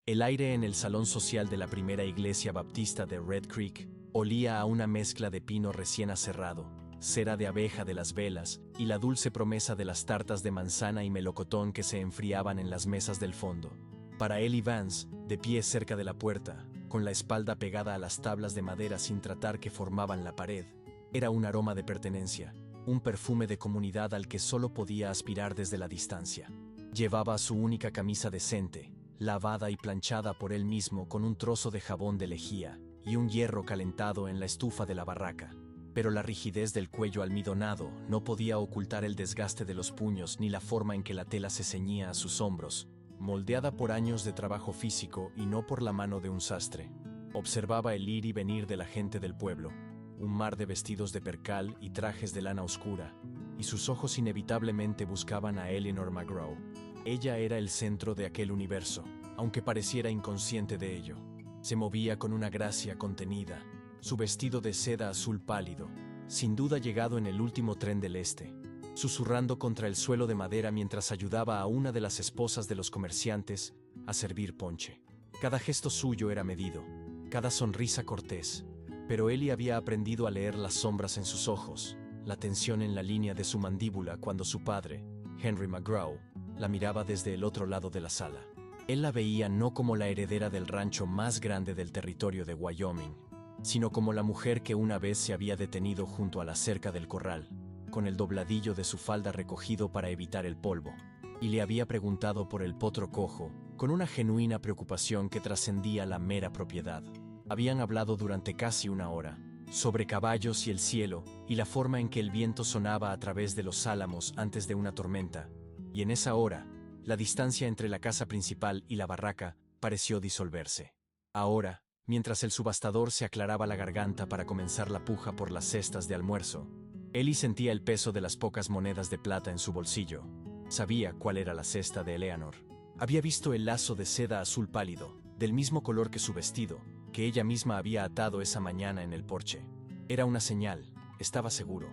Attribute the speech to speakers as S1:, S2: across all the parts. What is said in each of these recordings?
S1: El aire en el salón social de la primera iglesia baptista de Red Creek olía a una mezcla de pino recién aserrado, cera de abeja de las velas y la dulce promesa de las tartas de manzana y melocotón que se enfriaban en las mesas del fondo. Para Ellie Vance, de pie cerca de la puerta, con la espalda pegada a las tablas de madera sin tratar que formaban la pared, era un aroma de pertenencia, un perfume de comunidad al que solo podía aspirar desde la distancia. Llevaba su única camisa decente, lavada y planchada por él mismo con un trozo de jabón de lejía y un hierro calentado en la estufa de la barraca. Pero la rigidez del cuello almidonado no podía ocultar el desgaste de los puños ni la forma en que la tela se ceñía a sus hombros, moldeada por años de trabajo físico y no por la mano de un sastre. Observaba el ir y venir de la gente del pueblo, un mar de vestidos de percal y trajes de lana oscura, y sus ojos inevitablemente buscaban a Eleanor McGraw. Ella era el centro de aquel universo, aunque pareciera inconsciente de ello. Se movía con una gracia contenida, su vestido de seda azul pálido, sin duda llegado en el último tren del este, susurrando contra el suelo de madera mientras ayudaba a una de las esposas de los comerciantes a servir ponche. Cada gesto suyo era medido, cada sonrisa cortés, pero Ellie había aprendido a leer las sombras en sus ojos, la tensión en la línea de su mandíbula cuando su padre, Henry McGraw, la miraba desde el otro lado de la sala. Él la veía no como la heredera del rancho más grande del territorio de Wyoming, sino como la mujer que una vez se había detenido junto a la cerca del corral, con el dobladillo de su falda recogido para evitar el polvo, y le había preguntado por el potro cojo, con una genuina preocupación que trascendía la mera propiedad. Habían hablado durante casi una hora, sobre caballos y el cielo, y la forma en que el viento sonaba a través de los álamos antes de una tormenta, y en esa hora, la distancia entre la casa principal y la barraca pareció disolverse. Ahora, mientras el subastador se aclaraba la garganta para comenzar la puja por las cestas de almuerzo, Ellie sentía el peso de las pocas monedas de plata en su bolsillo. Sabía cuál era la cesta de Eleanor. Había visto el lazo de seda azul pálido, del mismo color que su vestido, que ella misma había atado esa mañana en el porche. Era una señal, estaba seguro.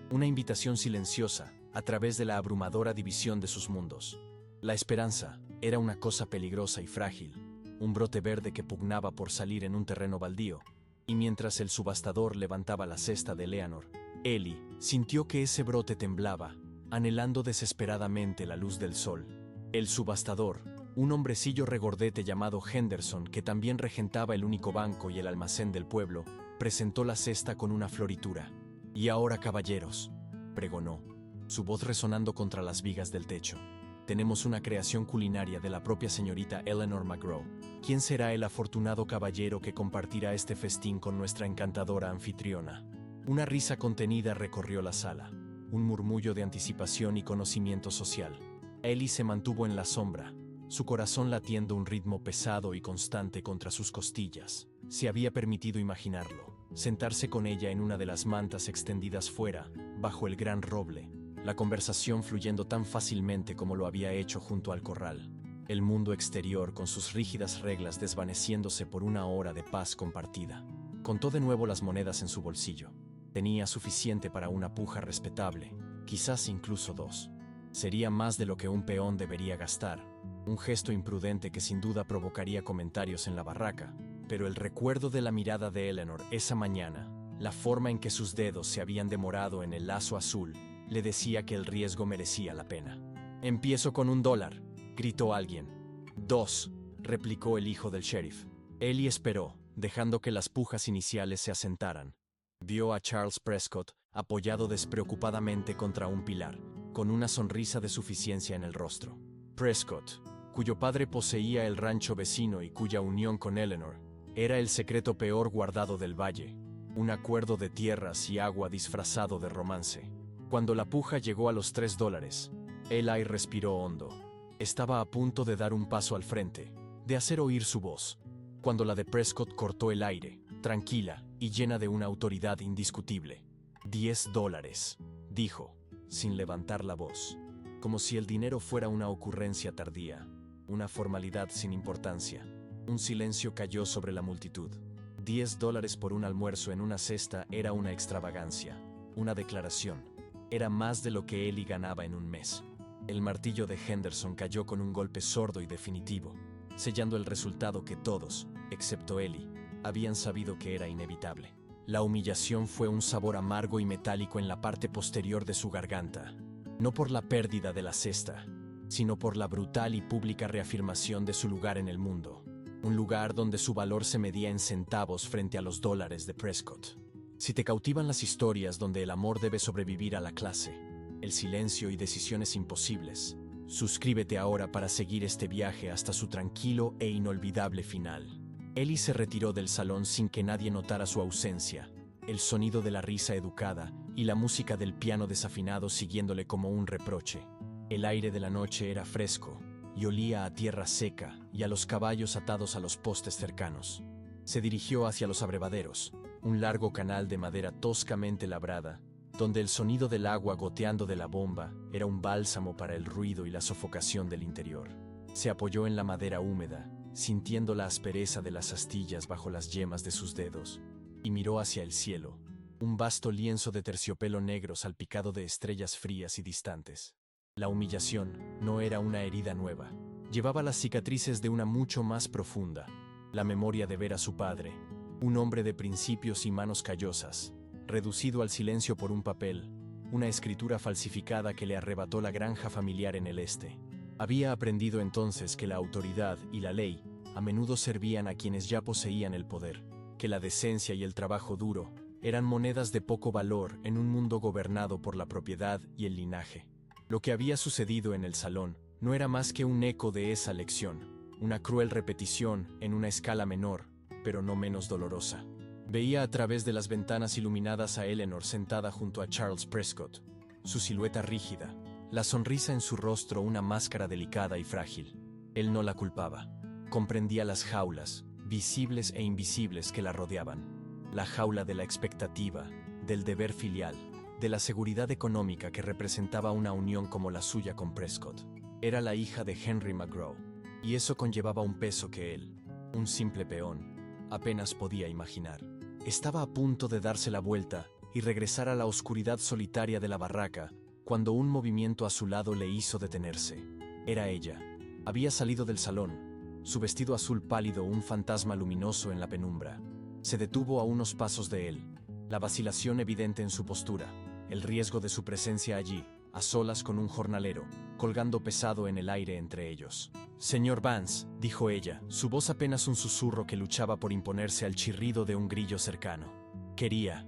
S1: Una invitación silenciosa, a través de la abrumadora división de sus mundos. La esperanza era una cosa peligrosa y frágil, un brote verde que pugnaba por salir en un terreno baldío, y mientras el subastador levantaba la cesta de Eleanor, Ellie sintió que ese brote temblaba, anhelando desesperadamente la luz del sol. El subastador, un hombrecillo regordete llamado Henderson que también regentaba el único banco y el almacén del pueblo, presentó la cesta con una floritura. «Y ahora, caballeros», pregonó, su voz resonando contra las vigas del techo, «tenemos una creación culinaria de la propia señorita Eleanor McGraw. ¿Quién será el afortunado caballero que compartirá este festín con nuestra encantadora anfitriona?» Una risa contenida recorrió la sala, un murmullo de anticipación y conocimiento social. Ellie se mantuvo en la sombra, su corazón latiendo un ritmo pesado y constante contra sus costillas. Se había permitido imaginarlo, sentarse con ella en una de las mantas extendidas fuera, bajo el gran roble, la conversación fluyendo tan fácilmente como lo había hecho junto al corral, el mundo exterior con sus rígidas reglas desvaneciéndose por una hora de paz compartida. Contó de nuevo las monedas en su bolsillo. Tenía suficiente para una puja respetable, quizás incluso dos. Sería más de lo que un peón debería gastar, un gesto imprudente que sin duda provocaría comentarios en la barraca, pero el recuerdo de la mirada de Eleanor esa mañana, la forma en que sus dedos se habían demorado en el lazo azul, le decía que el riesgo merecía la pena. «Empiezo con $1», gritó alguien. «2», replicó el hijo del sheriff. Ellie esperó, dejando que las pujas iniciales se asentaran. Vio a Charles Prescott apoyado despreocupadamente contra un pilar, con una sonrisa de suficiencia en el rostro. Prescott, cuyo padre poseía el rancho vecino y cuya unión con Eleanor era el secreto peor guardado del valle, un acuerdo de tierras y agua disfrazado de romance. Cuando la puja llegó a los $3, Eli respiró hondo. Estaba a punto de dar un paso al frente, de hacer oír su voz, cuando la de Prescott cortó el aire, tranquila y llena de una autoridad indiscutible. $10, dijo, sin levantar la voz, como si el dinero fuera una ocurrencia tardía, una formalidad sin importancia. Un silencio cayó sobre la multitud. $10 por un almuerzo en una cesta era una extravagancia, una declaración. Era más de lo que Ellie ganaba en un mes. El martillo de Henderson cayó con un golpe sordo y definitivo. sellando el resultado que todos, excepto Ellie, habían sabido que era inevitable. La humillación fue un sabor amargo y metálico en la parte posterior de su garganta, no por la pérdida de la cesta, sino por la brutal y pública reafirmación de su lugar en el mundo, un lugar donde su valor se medía en centavos frente a los dólares de Prescott. Si te cautivan las historias donde el amor debe sobrevivir a la clase, el silencio y decisiones imposibles, suscríbete ahora para seguir este viaje hasta su tranquilo e inolvidable final. Ellie se retiró del salón sin que nadie notara su ausencia, el sonido de la risa educada y la música del piano desafinado siguiéndole como un reproche. El aire de la noche era fresco y olía a tierra seca y a los caballos atados a los postes cercanos. Se dirigió hacia los abrevaderos, un largo canal de madera toscamente labrada, donde el sonido del agua goteando de la bomba era un bálsamo para el ruido y la sofocación del interior. Se apoyó en la madera húmeda, sintiendo la aspereza de las astillas bajo las yemas de sus dedos, y miró hacia el cielo, un vasto lienzo de terciopelo negro salpicado de estrellas frías y distantes. La humillación no era una herida nueva, llevaba las cicatrices de una mucho más profunda, la memoria de ver a su padre, un hombre de principios y manos callosas, reducido al silencio por un papel, una escritura falsificada que le arrebató la granja familiar en el este. Había aprendido entonces que la autoridad y la ley a menudo servían a quienes ya poseían el poder, que la decencia y el trabajo duro eran monedas de poco valor en un mundo gobernado por la propiedad y el linaje. Lo que había sucedido en el salón no era más que un eco de esa lección, una cruel repetición en una escala menor, pero no menos dolorosa. Veía a través de las ventanas iluminadas a Eleanor sentada junto a Charles Prescott, su silueta rígida, la sonrisa en su rostro una máscara delicada y frágil. Él no la culpaba. Comprendía las jaulas, visibles e invisibles, que la rodeaban. La jaula de la expectativa, del deber filial, de la seguridad económica que representaba una unión como la suya con Prescott. Era la hija de Henry McGraw, y eso conllevaba un peso que él, un simple peón, apenas podía imaginar. Estaba a punto de darse la vuelta y regresar a la oscuridad solitaria de la barraca, cuando un movimiento a su lado le hizo detenerse. Era ella. Había salido del salón, su vestido azul pálido un fantasma luminoso en la penumbra. Se detuvo a unos pasos de él, la vacilación evidente en su postura, el riesgo de su presencia allí, a solas con un jornalero, colgando pesado en el aire entre ellos. «Señor Vance», dijo ella, su voz apenas un susurro que luchaba por imponerse al chirrido de un grillo cercano. Quería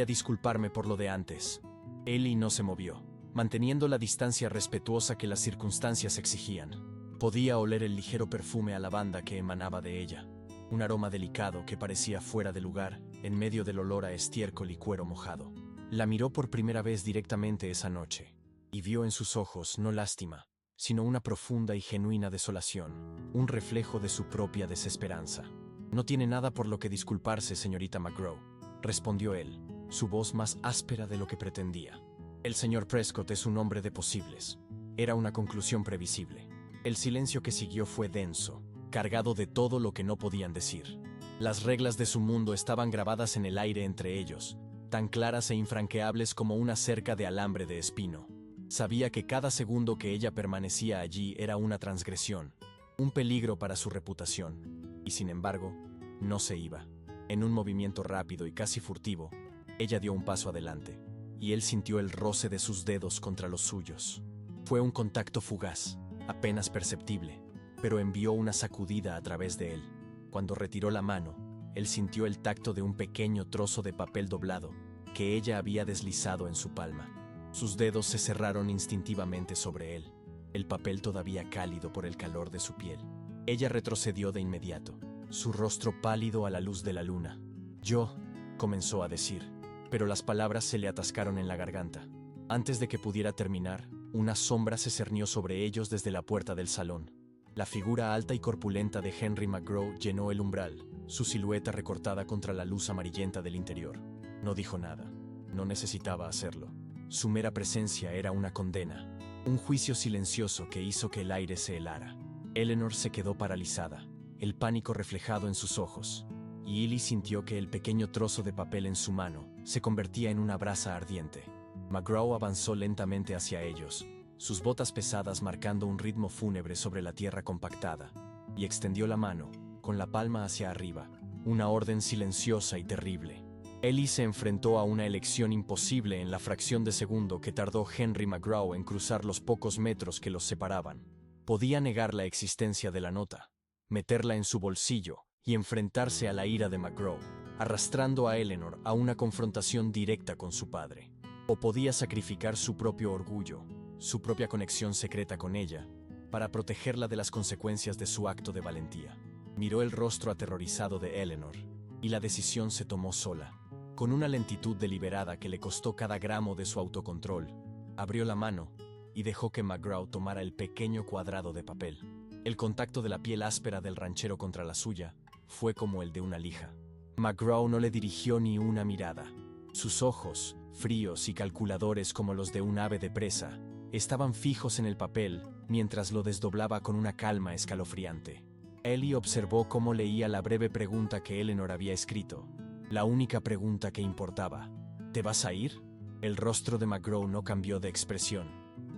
S1: disculparme por lo de antes». Ellie no se movió, manteniendo la distancia respetuosa que las circunstancias exigían. Podía oler el ligero perfume a lavanda que emanaba de ella, un aroma delicado que parecía fuera de lugar en medio del olor a estiércol y cuero mojado. La miró por primera vez directamente esa noche, y vio en sus ojos no lástima, sino una profunda y genuina desolación, un reflejo de su propia desesperanza. «No tiene nada por lo que disculparse, señorita McGraw», respondió él, su voz más áspera de lo que pretendía. «El señor Prescott es un hombre de posibles». Era una conclusión previsible. El silencio que siguió fue denso, cargado de todo lo que no podían decir. Las reglas de su mundo estaban grabadas en el aire entre ellos, tan claras e infranqueables como una cerca de alambre de espino. Sabía que cada segundo que ella permanecía allí era una transgresión, un peligro para su reputación, y sin embargo, no se iba. En un movimiento rápido y casi furtivo, ella dio un paso adelante, y él sintió el roce de sus dedos contra los suyos. Fue un contacto fugaz, apenas perceptible, pero envió una sacudida a través de él. Cuando retiró la mano, él sintió el tacto de un pequeño trozo de papel doblado que ella había deslizado en su palma. Sus dedos se cerraron instintivamente sobre él, el papel todavía cálido por el calor de su piel. Ella retrocedió de inmediato, su rostro pálido a la luz de la luna. «Yo», comenzó a decir, pero las palabras se le atascaron en la garganta. Antes de que pudiera terminar, una sombra se cernió sobre ellos desde la puerta del salón. La figura alta y corpulenta de Henry McGraw llenó el umbral, su silueta recortada contra la luz amarillenta del interior. No dijo nada. No necesitaba hacerlo. Su mera presencia era una condena, un juicio silencioso que hizo que el aire se helara. Eleanor se quedó paralizada, el pánico reflejado en sus ojos, y Ellie sintió que el pequeño trozo de papel en su mano se convertía en una brasa ardiente. McGraw avanzó lentamente hacia ellos, sus botas pesadas marcando un ritmo fúnebre sobre la tierra compactada. y extendió la mano, con la palma hacia arriba, una orden silenciosa y terrible. Ellie se enfrentó a una elección imposible en la fracción de segundo que tardó Henry McGraw en cruzar los pocos metros que los separaban. Podía negar la existencia de la nota, meterla en su bolsillo y enfrentarse a la ira de McGraw, arrastrando a Eleanor a una confrontación directa con su padre. O podía sacrificar su propio orgullo, su propia conexión secreta con ella, para protegerla de las consecuencias de su acto de valentía. Miró el rostro aterrorizado de Eleanor, y la decisión se tomó sola, con una lentitud deliberada que le costó cada gramo de su autocontrol. Abrió la mano y dejó que McGraw tomara el pequeño cuadrado de papel. El contacto de la piel áspera del ranchero contra la suya fue como el de una lija. McGraw no le dirigió ni una mirada. Sus ojos, fríos y calculadores como los de un ave de presa, estaban fijos en el papel mientras lo desdoblaba con una calma escalofriante. Ellie observó cómo leía la breve pregunta que Eleanor había escrito. La única pregunta que importaba. ¿Te vas a ir? El rostro de McGraw no cambió de expresión,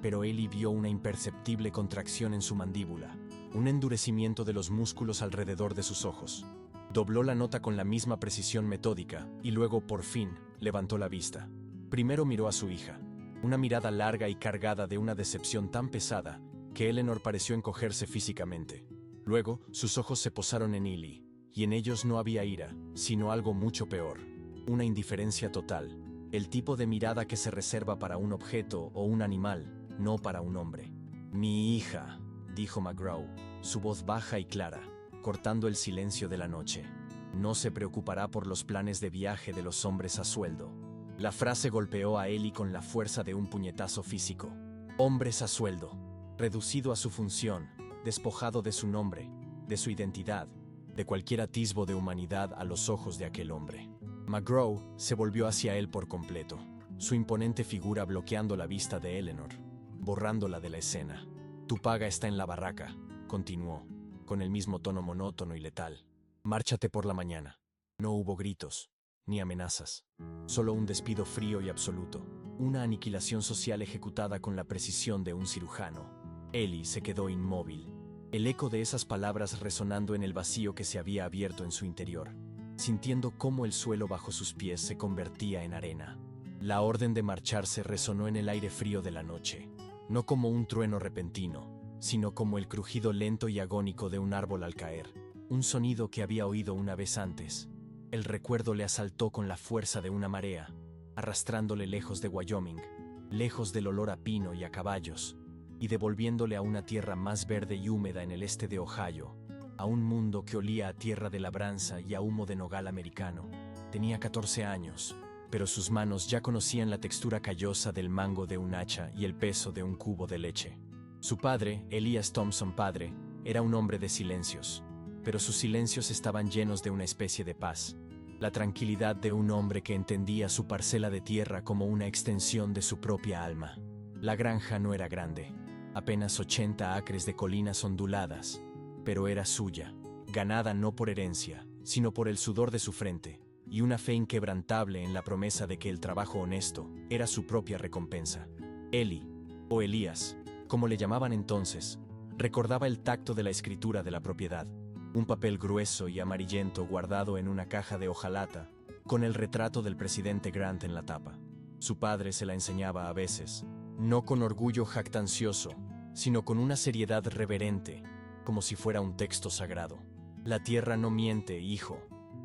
S1: pero Ellie vio una imperceptible contracción en su mandíbula, un endurecimiento de los músculos alrededor de sus ojos. Dobló la nota con la misma precisión metódica y luego, por fin, levantó la vista. Primero miró a su hija, una mirada larga y cargada de una decepción tan pesada que Eleanor pareció encogerse físicamente. Luego, sus ojos se posaron en Ellie, y en ellos no había ira, sino algo mucho peor, una indiferencia total, el tipo de mirada que se reserva para un objeto o un animal, no para un hombre. «Mi hija», dijo McGraw, su voz baja y clara, cortando el silencio de la noche. «No se preocupará por los planes de viaje de los hombres a sueldo». La frase golpeó a Ellie con la fuerza de un puñetazo físico. Hombres a sueldo, reducido a su función, despojado de su nombre, de su identidad, de cualquier atisbo de humanidad a los ojos de aquel hombre. McGraw se volvió hacia él por completo, su imponente figura bloqueando la vista de Eleanor, borrándola de la escena. «Tu paga está en la barraca», continuó, con el mismo tono monótono y letal. «Márchate por la mañana». No hubo gritos, ni amenazas, solo un despido frío y absoluto, una aniquilación social ejecutada con la precisión de un cirujano. Ellie se quedó inmóvil, el eco de esas palabras resonando en el vacío que se había abierto en su interior, sintiendo cómo el suelo bajo sus pies se convertía en arena. La orden de marcharse resonó en el aire frío de la noche, no como un trueno repentino, sino como el crujido lento y agónico de un árbol al caer, un sonido que había oído una vez antes. El recuerdo le asaltó con la fuerza de una marea, arrastrándole lejos de Wyoming, lejos del olor a pino y a caballos, y devolviéndole a una tierra más verde y húmeda en el este de Ohio, a un mundo que olía a tierra de labranza y a humo de nogal americano. Tenía 14 años, pero sus manos ya conocían la textura callosa del mango de un hacha y el peso de un cubo de leche. Su padre, Elias Thompson padre, era un hombre de silencios, pero sus silencios estaban llenos de una especie de paz, la tranquilidad de un hombre que entendía su parcela de tierra como una extensión de su propia alma. La granja no era grande, apenas 80 acres de colinas onduladas, pero era suya, ganada no por herencia, sino por el sudor de su frente, y una fe inquebrantable en la promesa de que el trabajo honesto era su propia recompensa. Ellie, o Elías, como le llamaban entonces, recordaba el tacto de la escritura de la propiedad, un papel grueso y amarillento guardado en una caja de hojalata, con el retrato del presidente Grant en la tapa. Su padre se la enseñaba a veces, no con orgullo jactancioso, sino con una seriedad reverente, como si fuera un texto sagrado. «La tierra no miente, hijo»,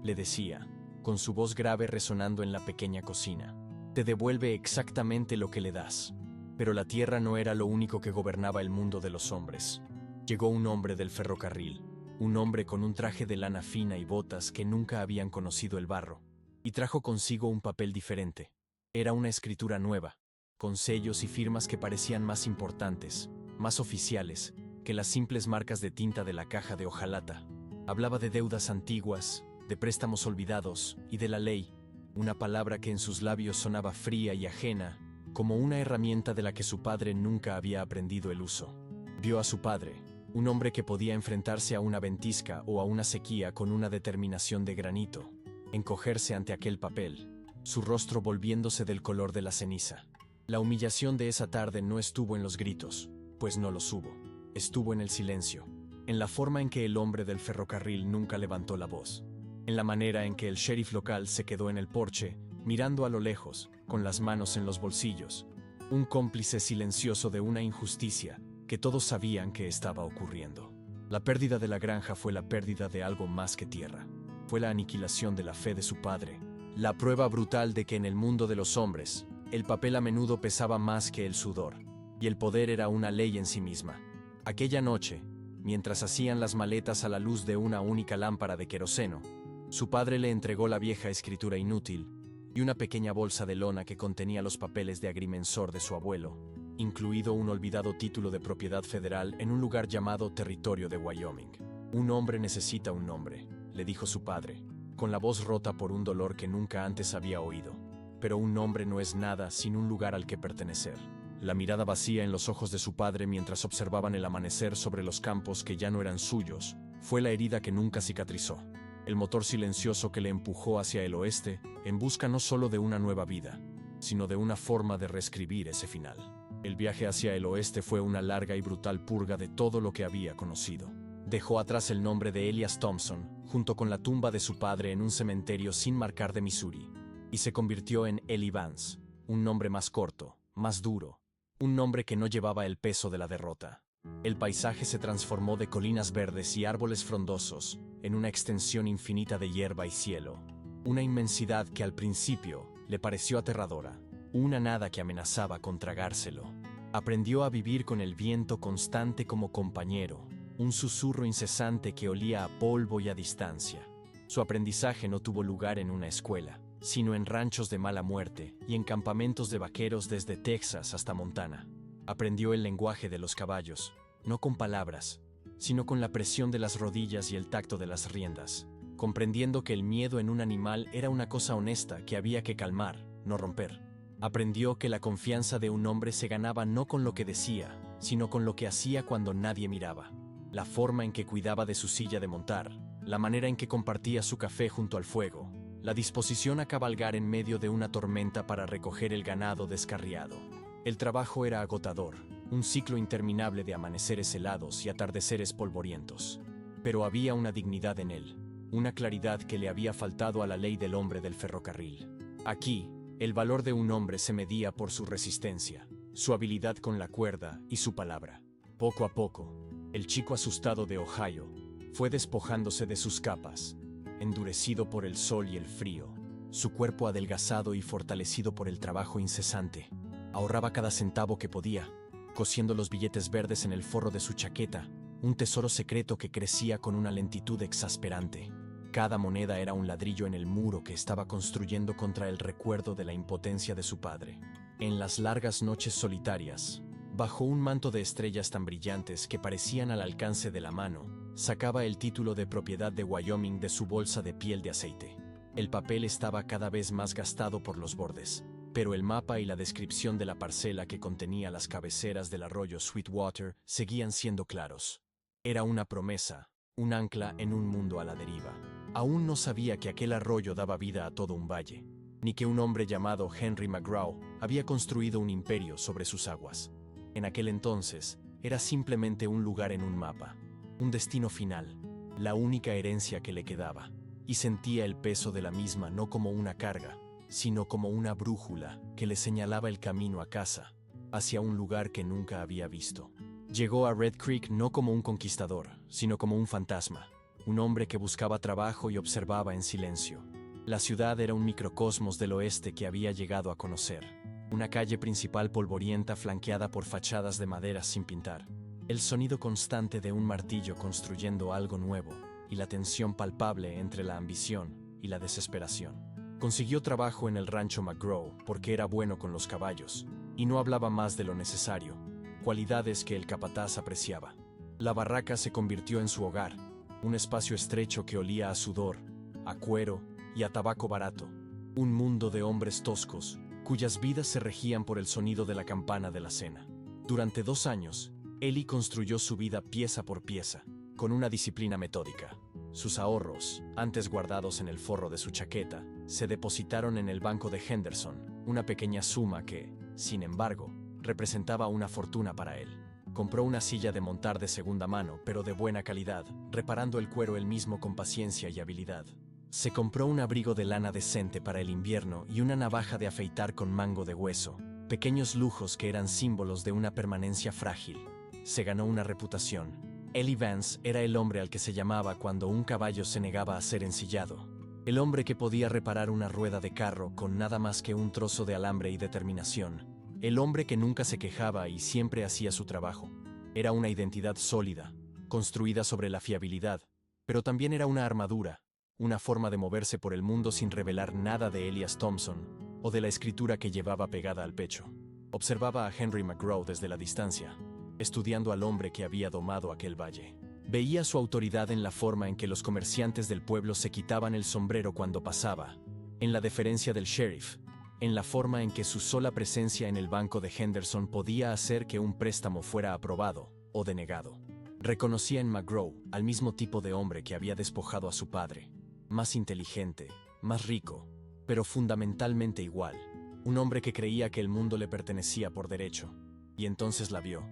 S1: le decía, con su voz grave resonando en la pequeña cocina. «Te devuelve exactamente lo que le das». Pero la tierra no era lo único que gobernaba el mundo de los hombres. Llegó un hombre del ferrocarril, un hombre con un traje de lana fina y botas que nunca habían conocido el barro, y trajo consigo un papel diferente. Era una escritura nueva, con sellos y firmas que parecían más importantes, más oficiales, que las simples marcas de tinta de la caja de hojalata. Hablaba de deudas antiguas, de préstamos olvidados y de la ley, una palabra que en sus labios sonaba fría y ajena, como una herramienta de la que su padre nunca había aprendido el uso. Vio a su padre, un hombre que podía enfrentarse a una ventisca o a una sequía con una determinación de granito, encogerse ante aquel papel, su rostro volviéndose del color de la ceniza. La humillación de esa tarde no estuvo en los gritos, pues no los hubo. Estuvo en el silencio, en la forma en que el hombre del ferrocarril nunca levantó la voz, en la manera en que el sheriff local se quedó en el porche, mirando a lo lejos, con las manos en los bolsillos, un cómplice silencioso de una injusticia que todos sabían que estaba ocurriendo. La pérdida de la granja fue la pérdida de algo más que tierra. Fue la aniquilación de la fe de su padre, la prueba brutal de que en el mundo de los hombres, el papel a menudo pesaba más que el sudor, y el poder era una ley en sí misma. Aquella noche, mientras hacían las maletas a la luz de una única lámpara de queroseno, su padre le entregó la vieja escritura inútil y una pequeña bolsa de lona que contenía los papeles de agrimensor de su abuelo, incluido un olvidado título de propiedad federal en un lugar llamado Territorio de Wyoming. Un hombre necesita un nombre, le dijo su padre, con la voz rota por un dolor que nunca antes había oído. Pero un nombre no es nada sin un lugar al que pertenecer. La mirada vacía en los ojos de su padre mientras observaban el amanecer sobre los campos que ya no eran suyos, fue la herida que nunca cicatrizó. El motor silencioso que le empujó hacia el oeste, en busca no solo de una nueva vida, sino de una forma de reescribir ese final. El viaje hacia el oeste fue una larga y brutal purga de todo lo que había conocido. Dejó atrás el nombre de Elias Thompson, junto con la tumba de su padre en un cementerio sin marcar de Missouri, y se convirtió en Eli Vance, un nombre más corto, más duro, un nombre que no llevaba el peso de la derrota. El paisaje se transformó de colinas verdes y árboles frondosos en una extensión infinita de hierba y cielo, una inmensidad que al principio le pareció aterradora, una nada que amenazaba con tragárselo. Aprendió a vivir con el viento constante como compañero, un susurro incesante que olía a polvo y a distancia. Su aprendizaje no tuvo lugar en una escuela, sino en ranchos de mala muerte y en campamentos de vaqueros desde Texas hasta Montana. Aprendió el lenguaje de los caballos, no con palabras, sino con la presión de las rodillas y el tacto de las riendas, comprendiendo que el miedo en un animal era una cosa honesta que había que calmar, no romper. Aprendió que la confianza de un hombre se ganaba no con lo que decía, sino con lo que hacía cuando nadie miraba. La forma en que cuidaba de su silla de montar, la manera en que compartía su café junto al fuego, la disposición a cabalgar en medio de una tormenta para recoger el ganado descarriado. El trabajo era agotador, un ciclo interminable de amaneceres helados y atardeceres polvorientos. Pero había una dignidad en él, una claridad que le había faltado a la ley del hombre del ferrocarril. Aquí, el valor de un hombre se medía por su resistencia, su habilidad con la cuerda y su palabra. Poco a poco, el chico asustado de Ohio fue despojándose de sus capas, endurecido por el sol y el frío, su cuerpo adelgazado y fortalecido por el trabajo incesante. Ahorraba cada centavo que podía, cosiendo los billetes verdes en el forro de su chaqueta, un tesoro secreto que crecía con una lentitud exasperante. Cada moneda era un ladrillo en el muro que estaba construyendo contra el recuerdo de la impotencia de su padre. En las largas noches solitarias, bajo un manto de estrellas tan brillantes que parecían al alcance de la mano, sacaba el título de propiedad de Wyoming de su bolsa de piel de aceite. El papel estaba cada vez más gastado por los bordes, pero el mapa y la descripción de la parcela que contenía las cabeceras del arroyo Sweetwater seguían siendo claros. Era una promesa, un ancla en un mundo a la deriva. Aún no sabía que aquel arroyo daba vida a todo un valle, ni que un hombre llamado Henry McGraw había construido un imperio sobre sus aguas. En aquel entonces, era simplemente un lugar en un mapa, un destino final, la única herencia que le quedaba, y sentía el peso de la misma no como una carga, sino como una brújula que le señalaba el camino a casa, hacia un lugar que nunca había visto. Llegó a Red Creek no como un conquistador, sino como un fantasma, un hombre que buscaba trabajo y observaba en silencio. La ciudad era un microcosmos del oeste que había llegado a conocer, una calle principal polvorienta flanqueada por fachadas de madera sin pintar, el sonido constante de un martillo construyendo algo nuevo y la tensión palpable entre la ambición y la desesperación. Consiguió trabajo en el rancho McGraw porque era bueno con los caballos y no hablaba más de lo necesario, cualidades que el capataz apreciaba. La barraca se convirtió en su hogar, un espacio estrecho que olía a sudor, a cuero y a tabaco barato, un mundo de hombres toscos cuyas vidas se regían por el sonido de la campana de la cena. Durante 2 años, Eli construyó su vida pieza por pieza, con una disciplina metódica. Sus ahorros, antes guardados en el forro de su chaqueta, se depositaron en el banco de Henderson, una pequeña suma que, sin embargo, representaba una fortuna para él. Compró una silla de montar de segunda mano, pero de buena calidad, reparando el cuero él mismo con paciencia y habilidad. Se compró un abrigo de lana decente para el invierno y una navaja de afeitar con mango de hueso, pequeños lujos que eran símbolos de una permanencia frágil. Se ganó una reputación. Eli Vance era el hombre al que se llamaba cuando un caballo se negaba a ser ensillado. El hombre que podía reparar una rueda de carro con nada más que un trozo de alambre y determinación. El hombre que nunca se quejaba y siempre hacía su trabajo. Era una identidad sólida, construida sobre la fiabilidad, pero también era una armadura, una forma de moverse por el mundo sin revelar nada de Elias Thompson o de la escritura que llevaba pegada al pecho. Observaba a Henry McGraw desde la distancia, estudiando al hombre que había domado aquel valle. Veía su autoridad en la forma en que los comerciantes del pueblo se quitaban el sombrero cuando pasaba, en la deferencia del sheriff, en la forma en que su sola presencia en el banco de Henderson podía hacer que un préstamo fuera aprobado o denegado. Reconocía en McGraw al mismo tipo de hombre que había despojado a su padre, más inteligente, más rico, pero fundamentalmente igual, un hombre que creía que el mundo le pertenecía por derecho, y entonces la vio.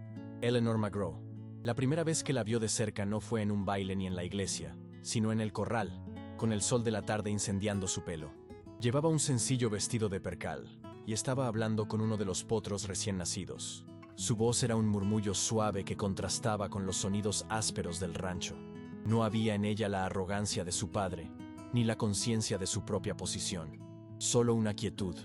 S1: Eleanor McGraw. La primera vez que la vio de cerca no fue en un baile ni en la iglesia, sino en el corral, con el sol de la tarde incendiando su pelo. Llevaba un sencillo vestido de percal, y estaba hablando con uno de los potros recién nacidos. Su voz era un murmullo suave que contrastaba con los sonidos ásperos del rancho. No había en ella la arrogancia de su padre, ni la conciencia de su propia posición. Solo una quietud,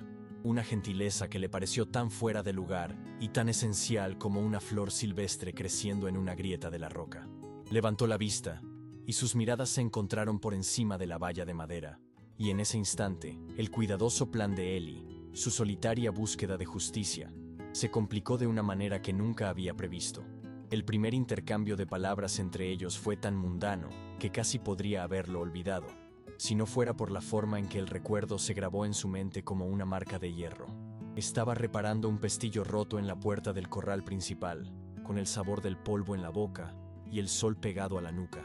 S1: una gentileza que le pareció tan fuera de lugar y tan esencial como una flor silvestre creciendo en una grieta de la roca. Levantó la vista, y sus miradas se encontraron por encima de la valla de madera, y en ese instante, el cuidadoso plan de Eli, su solitaria búsqueda de justicia, se complicó de una manera que nunca había previsto. El primer intercambio de palabras entre ellos fue tan mundano que casi podría haberlo olvidado, si no fuera por la forma en que el recuerdo se grabó en su mente como una marca de hierro. Estaba reparando un pestillo roto en la puerta del corral principal, con el sabor del polvo en la boca y el sol pegado a la nuca,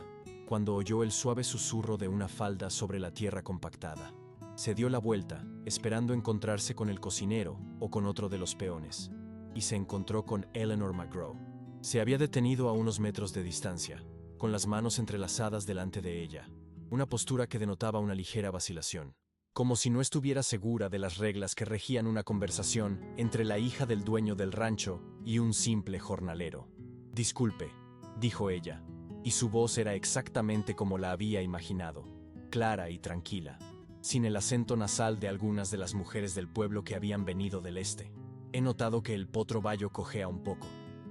S1: cuando oyó el suave susurro de una falda sobre la tierra compactada. Se dio la vuelta, esperando encontrarse con el cocinero o con otro de los peones, y se encontró con Eleanor McGraw. Se había detenido a unos metros de distancia, con las manos entrelazadas delante de ella, una postura que denotaba una ligera vacilación, como si no estuviera segura de las reglas que regían una conversación entre la hija del dueño del rancho y un simple jornalero. «Disculpe», dijo ella, y su voz era exactamente como la había imaginado, clara y tranquila, sin el acento nasal de algunas de las mujeres del pueblo que habían venido del este. «He notado que el potro bayo cojea un poco.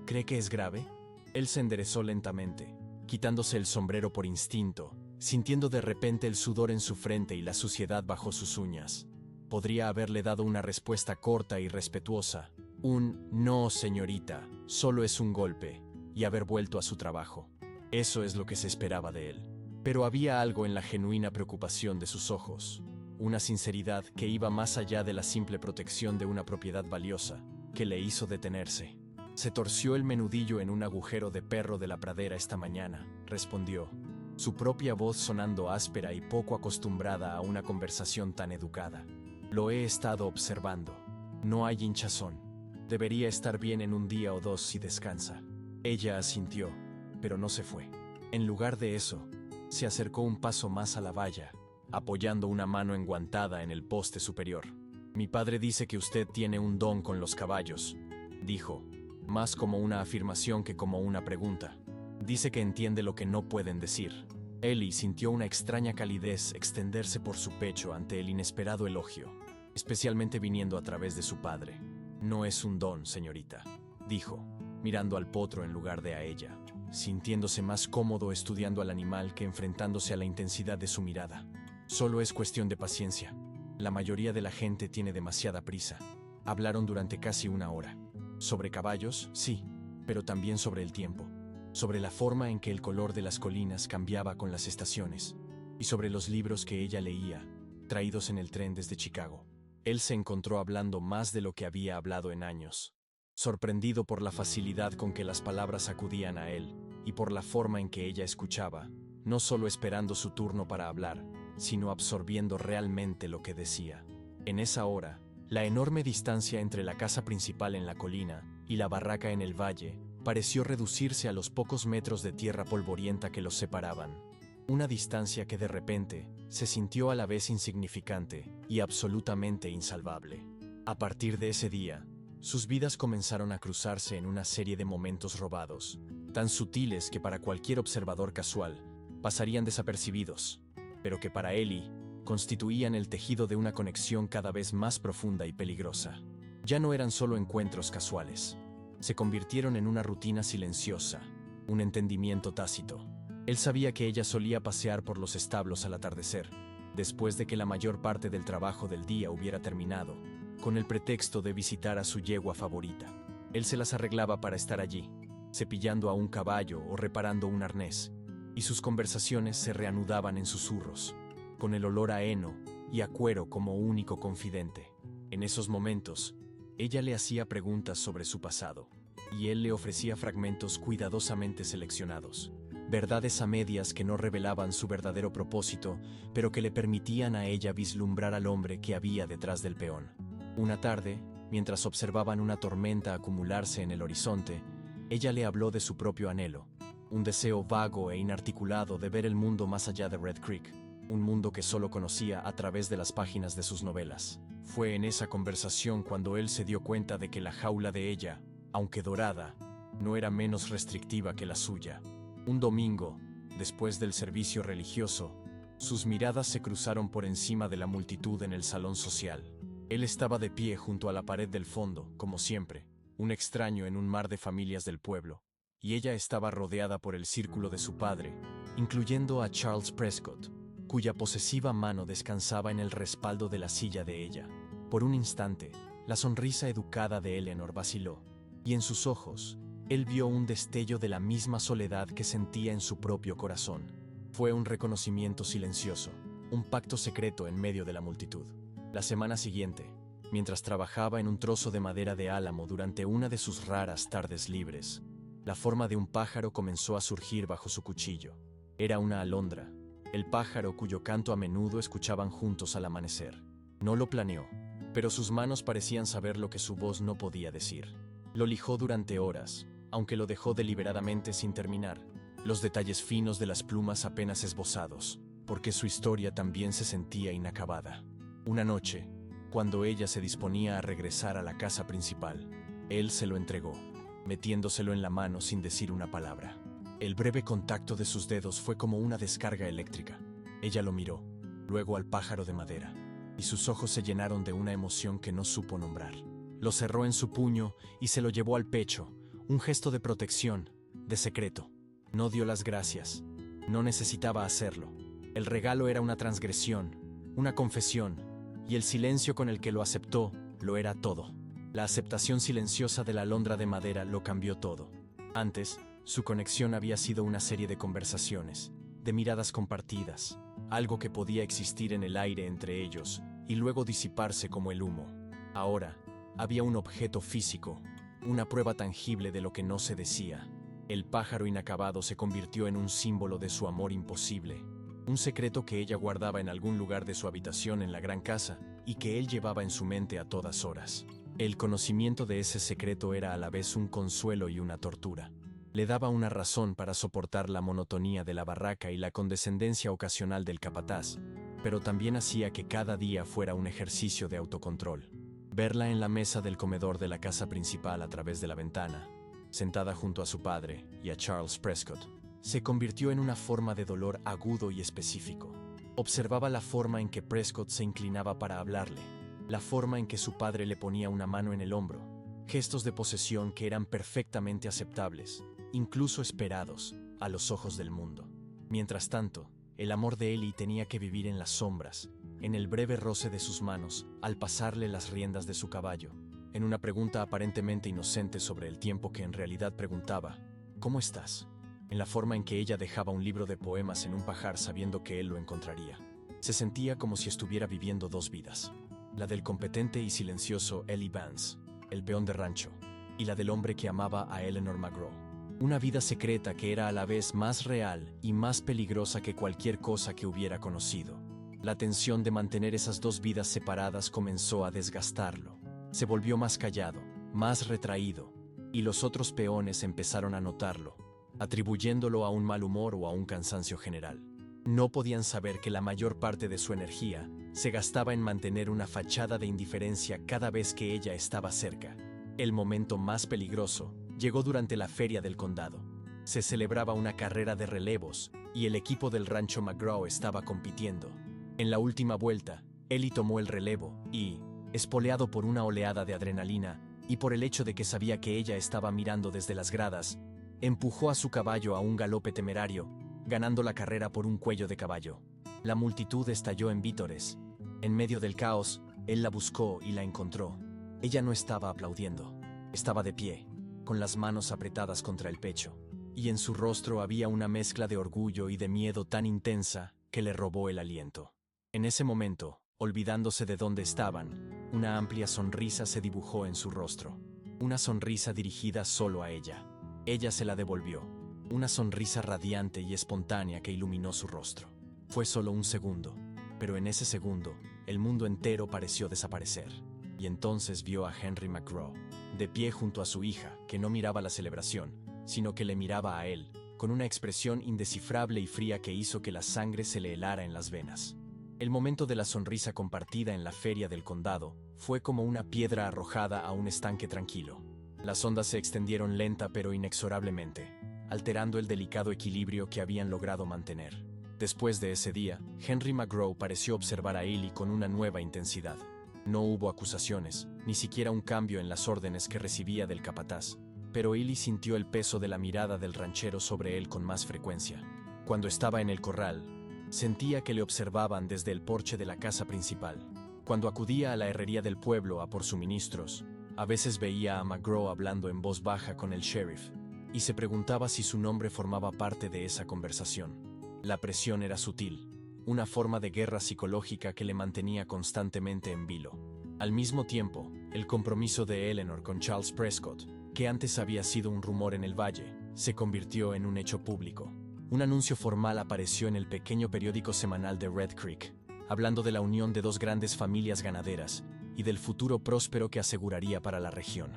S1: ¿Cree que es grave?» Él se enderezó lentamente, quitándose el sombrero por instinto, sintiendo de repente el sudor en su frente y la suciedad bajo sus uñas. Podría haberle dado una respuesta corta y respetuosa, un «no, señorita, solo es un golpe», y haber vuelto a su trabajo. Eso es lo que se esperaba de él. Pero había algo en la genuina preocupación de sus ojos, una sinceridad que iba más allá de la simple protección de una propiedad valiosa, que le hizo detenerse. «Se torció el menudillo en un agujero de perro de la pradera esta mañana», respondió, su propia voz sonando áspera y poco acostumbrada a una conversación tan educada. «Lo he estado observando. No hay hinchazón. Debería estar bien en un día o dos si descansa». Ella asintió, pero no se fue. En lugar de eso, se acercó un paso más a la valla, apoyando una mano enguantada en el poste superior. «Mi padre dice que usted tiene un don con los caballos», dijo, más como una afirmación que como una pregunta. «Dice que entiende lo que no pueden decir». Eli sintió una extraña calidez extenderse por su pecho ante el inesperado elogio, especialmente viniendo a través de su padre. «No es un don, señorita», dijo, mirando al potro en lugar de a ella, sintiéndose más cómodo estudiando al animal que enfrentándose a la intensidad de su mirada. «Solo es cuestión de paciencia. La mayoría de la gente tiene demasiada prisa». Hablaron durante casi una hora. Sobre caballos, sí, pero también sobre el tiempo, sobre la forma en que el color de las colinas cambiaba con las estaciones, y sobre los libros que ella leía, traídos en el tren desde Chicago. Él se encontró hablando más de lo que había hablado en años, sorprendido por la facilidad con que las palabras acudían a él, y por la forma en que ella escuchaba, no solo esperando su turno para hablar, sino absorbiendo realmente lo que decía. En esa hora, la enorme distancia entre la casa principal en la colina y la barraca en el valle pareció reducirse a los pocos metros de tierra polvorienta que los separaban. Una distancia que de repente se sintió a la vez insignificante y absolutamente insalvable. A partir de ese día, sus vidas comenzaron a cruzarse en una serie de momentos robados, tan sutiles que para cualquier observador casual pasarían desapercibidos, pero que para Ellie constituían el tejido de una conexión cada vez más profunda y peligrosa. Ya no eran solo encuentros casuales, se convirtieron en una rutina silenciosa, un entendimiento tácito. Él sabía que ella solía pasear por los establos al atardecer, después de que la mayor parte del trabajo del día hubiera terminado, con el pretexto de visitar a su yegua favorita. Él se las arreglaba para estar allí, cepillando a un caballo o reparando un arnés, y sus conversaciones se reanudaban en susurros, con el olor a heno y a cuero como único confidente. En esos momentos, ella le hacía preguntas sobre su pasado, y él le ofrecía fragmentos cuidadosamente seleccionados, verdades a medias que no revelaban su verdadero propósito, pero que le permitían a ella vislumbrar al hombre que había detrás del peón. Una tarde, mientras observaban una tormenta acumularse en el horizonte, ella le habló de su propio anhelo, un deseo vago e inarticulado de ver el mundo más allá de Red Creek, un mundo que solo conocía a través de las páginas de sus novelas. Fue en esa conversación cuando él se dio cuenta de que la jaula de ella, aunque dorada, no era menos restrictiva que la suya. Un domingo, después del servicio religioso, sus miradas se cruzaron por encima de la multitud en el salón social. Él estaba de pie junto a la pared del fondo, como siempre, un extraño en un mar de familias del pueblo, y ella estaba rodeada por el círculo de su padre, incluyendo a Charles Prescott, cuya posesiva mano descansaba en el respaldo de la silla de ella. Por un instante, la sonrisa educada de Eleanor vaciló, y en sus ojos, él vio un destello de la misma soledad que sentía en su propio corazón. Fue un reconocimiento silencioso, un pacto secreto en medio de la multitud. La semana siguiente, mientras trabajaba en un trozo de madera de álamo durante una de sus raras tardes libres, la forma de un pájaro comenzó a surgir bajo su cuchillo. Era una alondra, el pájaro cuyo canto a menudo escuchaban juntos al amanecer. No lo planeó, pero sus manos parecían saber lo que su voz no podía decir. Lo lijó durante horas, aunque lo dejó deliberadamente sin terminar, los detalles finos de las plumas apenas esbozados, porque su historia también se sentía inacabada. Una noche, cuando ella se disponía a regresar a la casa principal, él se lo entregó, metiéndoselo en la mano sin decir una palabra. El breve contacto de sus dedos fue como una descarga eléctrica. Ella lo miró, luego al pájaro de madera, y sus ojos se llenaron de una emoción que no supo nombrar. Lo cerró en su puño y se lo llevó al pecho, un gesto de protección, de secreto. No dio las gracias. No necesitaba hacerlo. El regalo era una transgresión, una confesión, y el silencio con el que lo aceptó lo era todo. La aceptación silenciosa de la alondra de madera lo cambió todo. Antes, su conexión había sido una serie de conversaciones, de miradas compartidas, algo que podía existir en el aire entre ellos y luego disiparse como el humo. Ahora, había un objeto físico, una prueba tangible de lo que no se decía. El pájaro inacabado se convirtió en un símbolo de su amor imposible, un secreto que ella guardaba en algún lugar de su habitación en la gran casa y que él llevaba en su mente a todas horas. El conocimiento de ese secreto era a la vez un consuelo y una tortura. Le daba una razón para soportar la monotonía de la barraca y la condescendencia ocasional del capataz, pero también hacía que cada día fuera un ejercicio de autocontrol. Verla en la mesa del comedor de la casa principal a través de la ventana, sentada junto a su padre y a Charles Prescott, se convirtió en una forma de dolor agudo y específico. Observaba la forma en que Prescott se inclinaba para hablarle, la forma en que su padre le ponía una mano en el hombro, gestos de posesión que eran perfectamente aceptables, incluso esperados, a los ojos del mundo. Mientras tanto, el amor de Ellie tenía que vivir en las sombras, en el breve roce de sus manos al pasarle las riendas de su caballo, en una pregunta aparentemente inocente sobre el tiempo que en realidad preguntaba, ¿cómo estás?, en la forma en que ella dejaba un libro de poemas en un pajar sabiendo que él lo encontraría. Se sentía como si estuviera viviendo dos vidas, la del competente y silencioso Ellie Vance, el peón de rancho, y la del hombre que amaba a Eleanor McGraw. Una vida secreta que era a la vez más real y más peligrosa que cualquier cosa que hubiera conocido. La tensión de mantener esas dos vidas separadas comenzó a desgastarlo. Se volvió más callado, más retraído, y los otros peones empezaron a notarlo, atribuyéndolo a un mal humor o a un cansancio general. No podían saber que la mayor parte de su energía se gastaba en mantener una fachada de indiferencia cada vez que ella estaba cerca. El momento más peligroso llegó durante la feria del condado. Se celebraba una carrera de relevos y el equipo del rancho McGraw estaba compitiendo. En la última vuelta, Ellie tomó el relevo y, espoleado por una oleada de adrenalina y por el hecho de que sabía que ella estaba mirando desde las gradas, empujó a su caballo a un galope temerario, ganando la carrera por un cuello de caballo. La multitud estalló en vítores. En medio del caos, él la buscó y la encontró. Ella no estaba aplaudiendo. Estaba de pie, con las manos apretadas contra el pecho, y en su rostro había una mezcla de orgullo y de miedo tan intensa que le robó el aliento. En ese momento, olvidándose de dónde estaban, una amplia sonrisa se dibujó en su rostro. Una sonrisa dirigida solo a ella. Ella se la devolvió. Una sonrisa radiante y espontánea que iluminó su rostro. Fue solo un segundo, pero en ese segundo, el mundo entero pareció desaparecer. Y entonces vio a Henry McGraw, de pie junto a su hija, que no miraba la celebración, sino que le miraba a él, con una expresión indescifrable y fría que hizo que la sangre se le helara en las venas. El momento de la sonrisa compartida en la feria del condado fue como una piedra arrojada a un estanque tranquilo. Las ondas se extendieron lenta pero inexorablemente, alterando el delicado equilibrio que habían logrado mantener. Después de ese día, Henry McGraw pareció observar a Ellie con una nueva intensidad. No hubo acusaciones, ni siquiera un cambio en las órdenes que recibía del capataz, pero Ellie sintió el peso de la mirada del ranchero sobre él con más frecuencia. Cuando estaba en el corral, sentía que le observaban desde el porche de la casa principal. Cuando acudía a la herrería del pueblo a por suministros, a veces veía a McGraw hablando en voz baja con el sheriff, y se preguntaba si su nombre formaba parte de esa conversación. La presión era sutil, una forma de guerra psicológica que le mantenía constantemente en vilo. Al mismo tiempo, el compromiso de Eleanor con Charles Prescott, que antes había sido un rumor en el valle, se convirtió en un hecho público. Un anuncio formal apareció en el pequeño periódico semanal de Red Creek, hablando de la unión de dos grandes familias ganaderas y del futuro próspero que aseguraría para la región.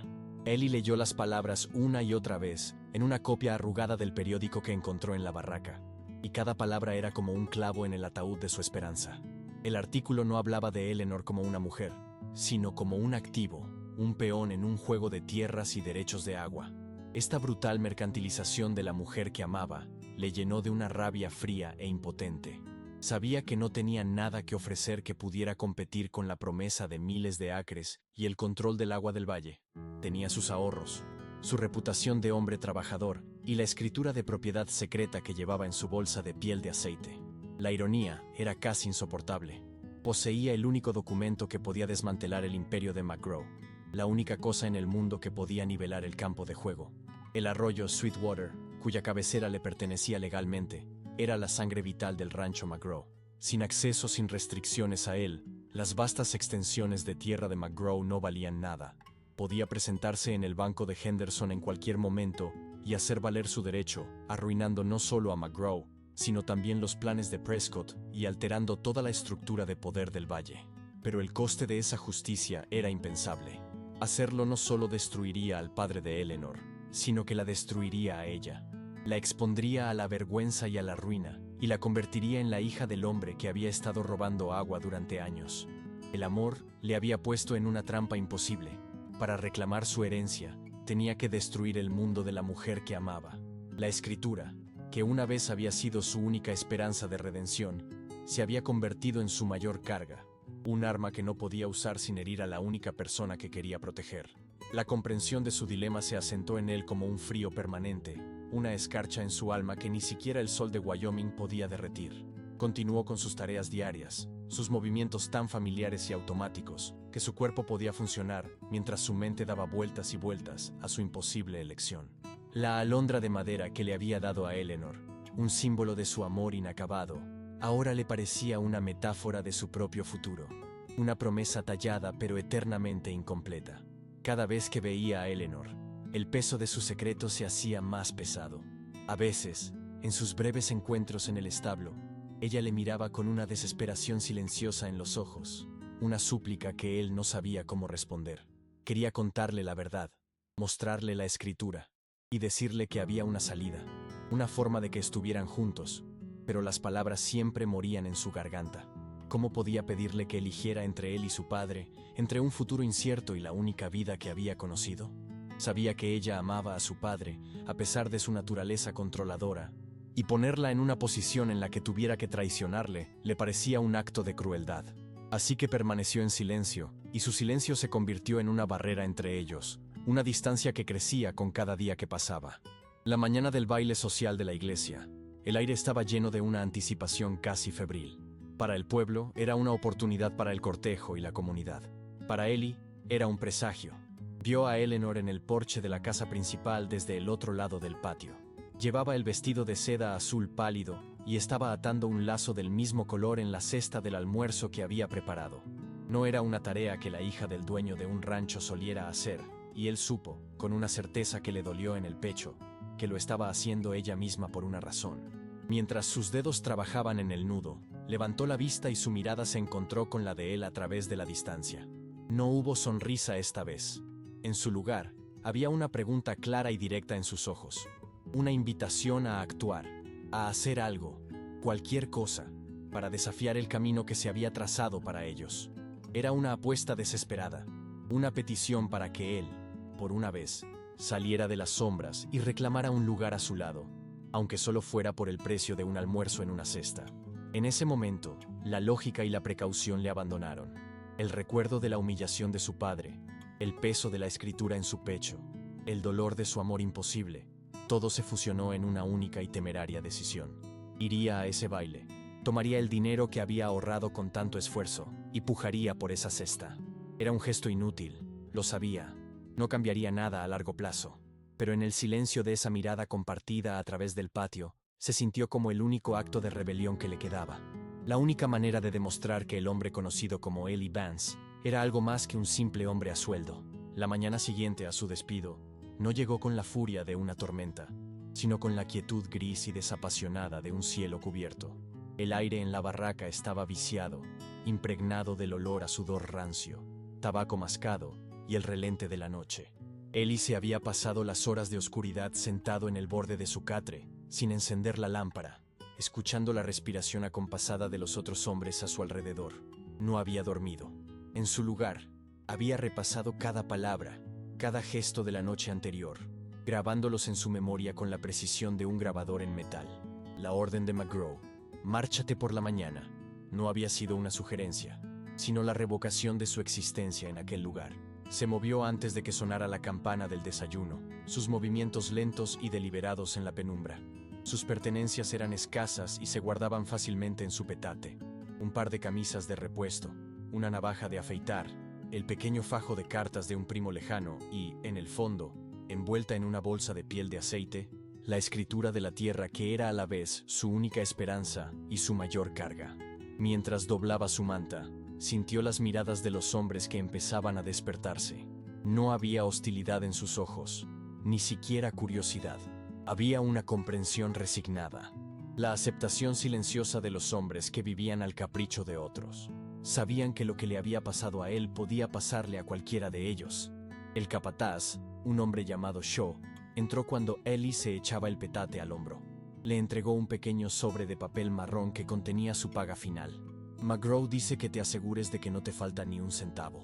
S1: Ellie leyó las palabras una y otra vez en una copia arrugada del periódico que encontró en la barraca, y cada palabra era como un clavo en el ataúd de su esperanza. El artículo no hablaba de Eleanor como una mujer, sino como un activo, un peón en un juego de tierras y derechos de agua. Esta brutal mercantilización de la mujer que amaba le llenó de una rabia fría e impotente. Sabía que no tenía nada que ofrecer que pudiera competir con la promesa de miles de acres y el control del agua del valle. Tenía sus ahorros, su reputación de hombre trabajador y la escritura de propiedad secreta que llevaba en su bolsa de piel de aceite. La ironía era casi insoportable. Poseía el único documento que podía desmantelar el imperio de McGraw, la única cosa en el mundo que podía nivelar el campo de juego. El arroyo Sweetwater, cuya cabecera le pertenecía legalmente, era la sangre vital del rancho McGraw. Sin acceso, sin restricciones a él, las vastas extensiones de tierra de McGraw no valían nada. Podía presentarse en el banco de Henderson en cualquier momento y hacer valer su derecho, arruinando no solo a McGraw, sino también los planes de Prescott y alterando toda la estructura de poder del valle. Pero el coste de esa justicia era impensable. Hacerlo no solo destruiría al padre de Eleanor, sino que la destruiría a ella. La expondría a la vergüenza y a la ruina, y la convertiría en la hija del hombre que había estado robando agua durante años. El amor le había puesto en una trampa imposible. Para reclamar su herencia, tenía que destruir el mundo de la mujer que amaba. La escritura, que una vez había sido su única esperanza de redención, se había convertido en su mayor carga, un arma que no podía usar sin herir a la única persona que quería proteger. La comprensión de su dilema se asentó en él como un frío permanente, una escarcha en su alma que ni siquiera el sol de Wyoming podía derretir. Continuó con sus tareas diarias, sus movimientos tan familiares y automáticos, que su cuerpo podía funcionar mientras su mente daba vueltas y vueltas a su imposible elección. La alondra de madera que le había dado a Eleanor, un símbolo de su amor inacabado, ahora le parecía una metáfora de su propio futuro, una promesa tallada pero eternamente incompleta. Cada vez que veía a Eleanor, el peso de su secreto se hacía más pesado. A veces, en sus breves encuentros en el establo, ella le miraba con una desesperación silenciosa en los ojos, una súplica que él no sabía cómo responder. Quería contarle la verdad, mostrarle la escritura y decirle que había una salida, una forma de que estuvieran juntos, pero las palabras siempre morían en su garganta. ¿Cómo podía pedirle que eligiera entre él y su padre, entre un futuro incierto y la única vida que había conocido? Sabía que ella amaba a su padre, a pesar de su naturaleza controladora, y ponerla en una posición en la que tuviera que traicionarle le parecía un acto de crueldad. Así que permaneció en silencio, y su silencio se convirtió en una barrera entre ellos, una distancia que crecía con cada día que pasaba. La mañana del baile social de la iglesia, el aire estaba lleno de una anticipación casi febril. Para el pueblo era una oportunidad para el cortejo y la comunidad. Para Ellie era un presagio. Vio a Eleanor en el porche de la casa principal desde el otro lado del patio. Llevaba el vestido de seda azul pálido y estaba atando un lazo del mismo color en la cesta del almuerzo que había preparado. No era una tarea que la hija del dueño de un rancho soliera hacer, y él supo, con una certeza que le dolió en el pecho, que lo estaba haciendo ella misma por una razón. Mientras sus dedos trabajaban en el nudo, levantó la vista y su mirada se encontró con la de él a través de la distancia. No hubo sonrisa esta vez. En su lugar, había una pregunta clara y directa en sus ojos. Una invitación a actuar, a hacer algo, cualquier cosa, para desafiar el camino que se había trazado para ellos. Era una apuesta desesperada, una petición para que él, por una vez, saliera de las sombras y reclamara un lugar a su lado, aunque solo fuera por el precio de un almuerzo en una cesta. En ese momento, la lógica y la precaución le abandonaron. El recuerdo de la humillación de su padre, el peso de la escritura en su pecho, el dolor de su amor imposible, todo se fusionó en una única y temeraria decisión. Iría a ese baile, tomaría el dinero que había ahorrado con tanto esfuerzo y pujaría por esa cesta. Era un gesto inútil, lo sabía, no cambiaría nada a largo plazo, pero en el silencio de esa mirada compartida a través del patio, se sintió como el único acto de rebelión que le quedaba. La única manera de demostrar que el hombre conocido como Ellie Vance era algo más que un simple hombre a sueldo. La mañana siguiente a su despido, no llegó con la furia de una tormenta, sino con la quietud gris y desapasionada de un cielo cubierto. El aire en la barraca estaba viciado, impregnado del olor a sudor rancio, tabaco mascado y el relente de la noche. Ellie se había pasado las horas de oscuridad sentado en el borde de su catre, sin encender la lámpara, escuchando la respiración acompasada de los otros hombres a su alrededor. No había dormido. En su lugar, había repasado cada palabra, cada gesto de la noche anterior, grabándolos en su memoria con la precisión de un grabador en metal. La orden de McGraw, márchate por la mañana, no había sido una sugerencia, sino la revocación de su existencia en aquel lugar. Se movió antes de que sonara la campana del desayuno, sus movimientos lentos y deliberados en la penumbra. Sus pertenencias eran escasas y se guardaban fácilmente en su petate. Un par de camisas de repuesto, una navaja de afeitar, el pequeño fajo de cartas de un primo lejano y, en el fondo, envuelta en una bolsa de piel de aceite, la escritura de la tierra que era a la vez su única esperanza y su mayor carga. Mientras doblaba su manta, sintió las miradas de los hombres que empezaban a despertarse. No había hostilidad en sus ojos, ni siquiera curiosidad. Había una comprensión resignada, la aceptación silenciosa de los hombres que vivían al capricho de otros. Sabían que lo que le había pasado a él podía pasarle a cualquiera de ellos. El capataz, un hombre llamado Shaw, entró cuando Ellie se echaba el petate al hombro. Le entregó un pequeño sobre de papel marrón que contenía su paga final. McGraw dice que te asegures de que no te falta ni un centavo,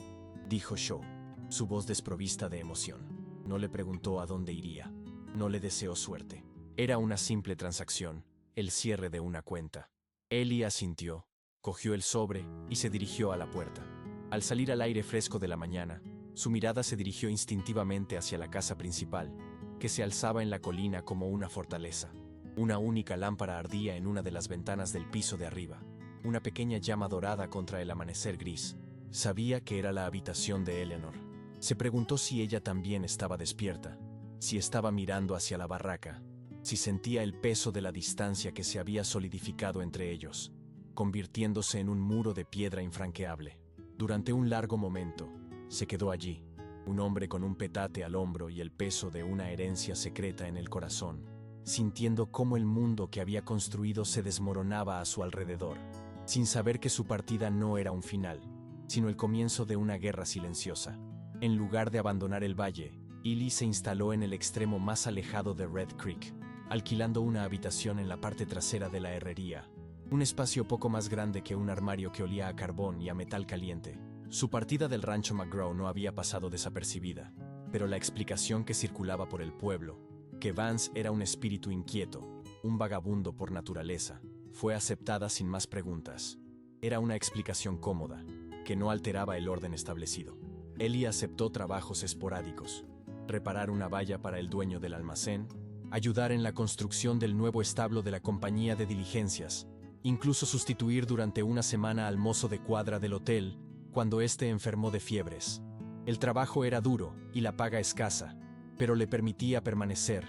S1: dijo Shaw, su voz desprovista de emoción. No le preguntó a dónde iría. No le deseó suerte. Era una simple transacción, el cierre de una cuenta. Ellie asintió, cogió el sobre y se dirigió a la puerta. Al salir al aire fresco de la mañana, su mirada se dirigió instintivamente hacia la casa principal, que se alzaba en la colina como una fortaleza. Una única lámpara ardía en una de las ventanas del piso de arriba, una pequeña llama dorada contra el amanecer gris. Sabía que era la habitación de Eleanor. Se preguntó si ella también estaba despierta, si estaba mirando hacia la barraca, si sentía el peso de la distancia que se había solidificado entre ellos, convirtiéndose en un muro de piedra infranqueable. Durante un largo momento, se quedó allí, un hombre con un petate al hombro y el peso de una herencia secreta en el corazón, sintiendo cómo el mundo que había construido se desmoronaba a su alrededor, sin saber que su partida no era un final, sino el comienzo de una guerra silenciosa. En lugar de abandonar el valle, Ely se instaló en el extremo más alejado de Red Creek, alquilando una habitación en la parte trasera de la herrería, un espacio poco más grande que un armario que olía a carbón y a metal caliente. Su partida del rancho McGraw no había pasado desapercibida, pero la explicación que circulaba por el pueblo, que Vance era un espíritu inquieto, un vagabundo por naturaleza, fue aceptada sin más preguntas. Era una explicación cómoda, que no alteraba el orden establecido. Ely aceptó trabajos esporádicos: reparar una valla para el dueño del almacén, ayudar en la construcción del nuevo establo de la compañía de diligencias, incluso sustituir durante una semana al mozo de cuadra del hotel cuando éste enfermó de fiebres. El trabajo era duro y la paga escasa, pero le permitía permanecer,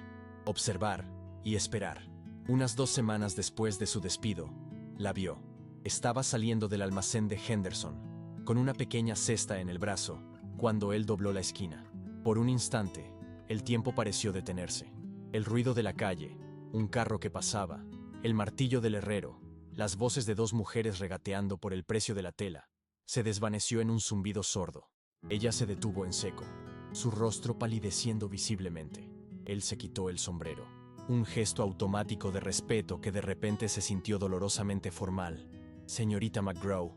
S1: observar y esperar. Unas 2 semanas después de su despido, la vio. Estaba saliendo del almacén de Henderson, con una pequeña cesta en el brazo, cuando él dobló la esquina. Por un instante, el tiempo pareció detenerse. El ruido de la calle, un carro que pasaba, el martillo del herrero, las voces de 2 mujeres regateando por el precio de la tela, se desvaneció en un zumbido sordo. Ella se detuvo en seco, su rostro palideciendo visiblemente. Él se quitó el sombrero, un gesto automático de respeto que de repente se sintió dolorosamente formal. «Señorita McGraw»,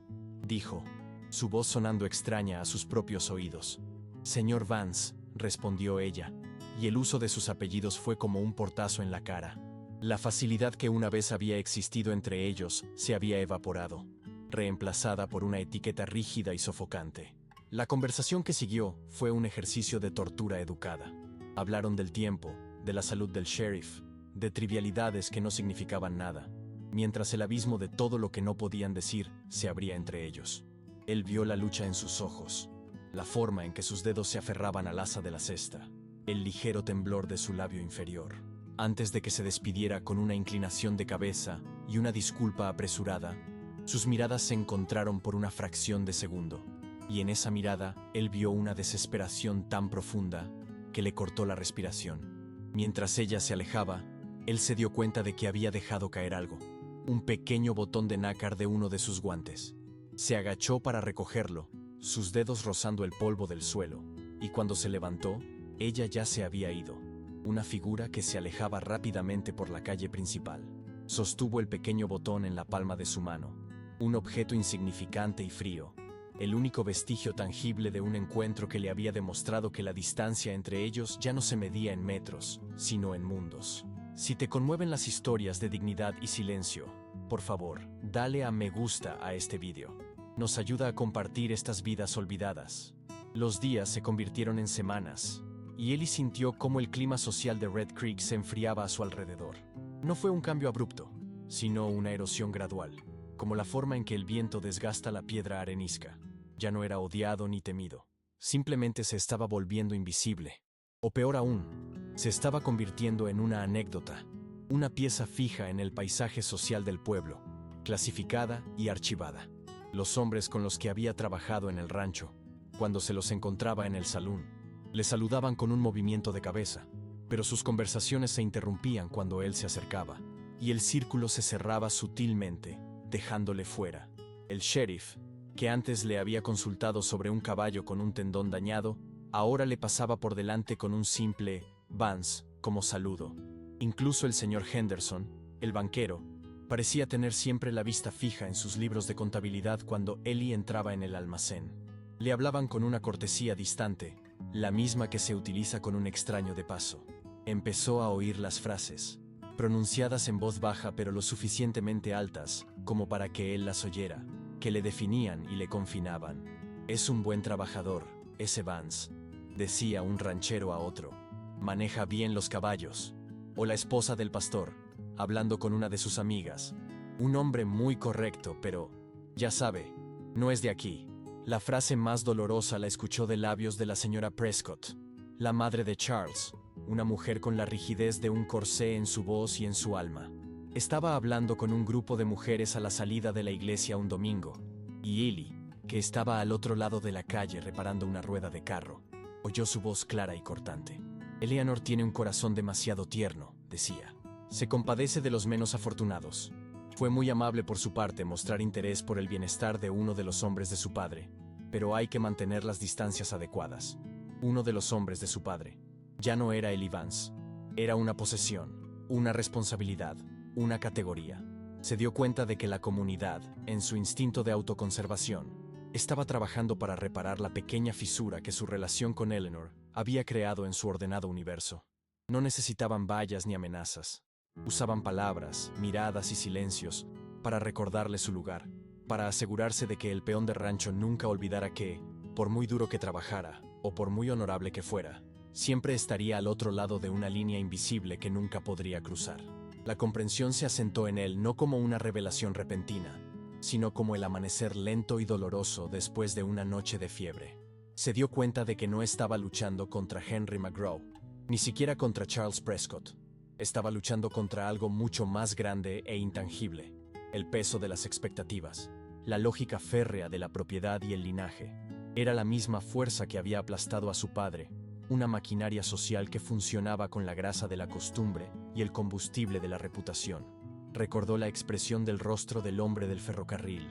S1: dijo, su voz sonando extraña a sus propios oídos. «Señor Vance», respondió ella, y el uso de sus apellidos fue como un portazo en la cara. La facilidad que una vez había existido entre ellos se había evaporado, reemplazada por una etiqueta rígida y sofocante. La conversación que siguió fue un ejercicio de tortura educada. Hablaron del tiempo, de la salud del sheriff, de trivialidades que no significaban nada, mientras el abismo de todo lo que no podían decir se abría entre ellos. Él vio la lucha en sus ojos, la forma en que sus dedos se aferraban al asa de la cesta, el ligero temblor de su labio inferior. Antes de que se despidiera con una inclinación de cabeza y una disculpa apresurada, sus miradas se encontraron por una fracción de segundo, y en esa mirada él vio una desesperación tan profunda que le cortó la respiración. Mientras ella se alejaba, él se dio cuenta de que había dejado caer algo, un pequeño botón de nácar de uno de sus guantes. Se agachó para recogerlo, sus dedos rozando el polvo del suelo, y cuando se levantó, ella ya se había ido, una figura que se alejaba rápidamente por la calle principal. Sostuvo el pequeño botón en la palma de su mano, un objeto insignificante y frío, el único vestigio tangible de un encuentro que le había demostrado que la distancia entre ellos ya no se medía en metros, sino en mundos. Si te conmueven las historias de dignidad y silencio, por favor, dale a me gusta a este vídeo. Nos ayuda a compartir estas vidas olvidadas. Los días se convirtieron en semanas, y Ely sintió cómo el clima social de Red Creek se enfriaba a su alrededor. No fue un cambio abrupto, sino una erosión gradual, como la forma en que el viento desgasta la piedra arenisca. Ya no era odiado ni temido, simplemente se estaba volviendo invisible. O peor aún, se estaba convirtiendo en una anécdota, una pieza fija en el paisaje social del pueblo, clasificada y archivada. Los hombres con los que había trabajado en el rancho, cuando se los encontraba en el salón, le saludaban con un movimiento de cabeza, pero sus conversaciones se interrumpían cuando él se acercaba, y el círculo se cerraba sutilmente, dejándole fuera. El sheriff, que antes le había consultado sobre un caballo con un tendón dañado, ahora le pasaba por delante con un simple «Vance» como saludo. Incluso el señor Henderson, el banquero, parecía tener siempre la vista fija en sus libros de contabilidad cuando Ely entraba en el almacén. Le hablaban con una cortesía distante, la misma que se utiliza con un extraño de paso. Empezó a oír las frases, pronunciadas en voz baja pero lo suficientemente altas como para que él las oyera, que le definían y le confinaban. «Es un buen trabajador, ese Vance», decía un ranchero a otro. «Maneja bien los caballos». O la esposa del pastor, hablando con una de sus amigas. «Un hombre muy correcto, pero, ya sabe, no es de aquí». La frase más dolorosa la escuchó de labios de la señora Prescott, la madre de Charles, una mujer con la rigidez de un corsé en su voz y en su alma. Estaba hablando con un grupo de mujeres a la salida de la iglesia un domingo, y Ely, que estaba al otro lado de la calle reparando una rueda de carro, oyó su voz clara y cortante. «Eleanor tiene un corazón demasiado tierno», decía. «Se compadece de los menos afortunados». Fue muy amable por su parte mostrar interés por el bienestar de uno de los hombres de su padre, pero hay que mantener las distancias adecuadas. Uno de los hombres de su padre. Ya no era Ellie Vance. Era una posesión, una responsabilidad, una categoría. Se dio cuenta de que la comunidad, en su instinto de autoconservación, estaba trabajando para reparar la pequeña fisura que su relación con Eleanor había creado en su ordenado universo. No necesitaban vallas ni amenazas. Usaban palabras, miradas y silencios para recordarle su lugar, para asegurarse de que el peón de rancho nunca olvidara que, por muy duro que trabajara, o por muy honorable que fuera, siempre estaría al otro lado de una línea invisible que nunca podría cruzar. La comprensión se asentó en él no como una revelación repentina, sino como el amanecer lento y doloroso después de una noche de fiebre. Se dio cuenta de que no estaba luchando contra Henry McGraw, ni siquiera contra Charles Prescott. Estaba luchando contra algo mucho más grande e intangible: el peso de las expectativas, la lógica férrea de la propiedad y el linaje. Era la misma fuerza que había aplastado a su padre, una maquinaria social que funcionaba con la grasa de la costumbre y el combustible de la reputación. Recordó la expresión del rostro del hombre del ferrocarril,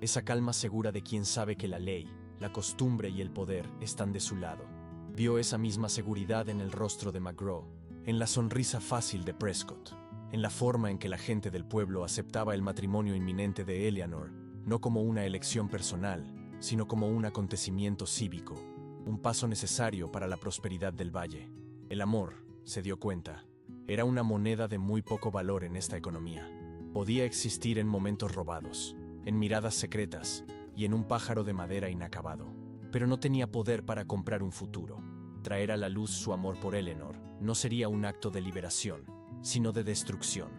S1: esa calma segura de quien sabe que la ley, la costumbre y el poder están de su lado. Vio esa misma seguridad en el rostro de McGraw, en la sonrisa fácil de Prescott, en la forma en que la gente del pueblo aceptaba el matrimonio inminente de Eleanor, no como una elección personal, sino como un acontecimiento cívico, un paso necesario para la prosperidad del valle. El amor, se dio cuenta, era una moneda de muy poco valor en esta economía. Podía existir en momentos robados, en miradas secretas y en un pájaro de madera inacabado, pero no tenía poder para comprar un futuro. Traer a la luz su amor por Eleanor no sería un acto de liberación, sino de destrucción.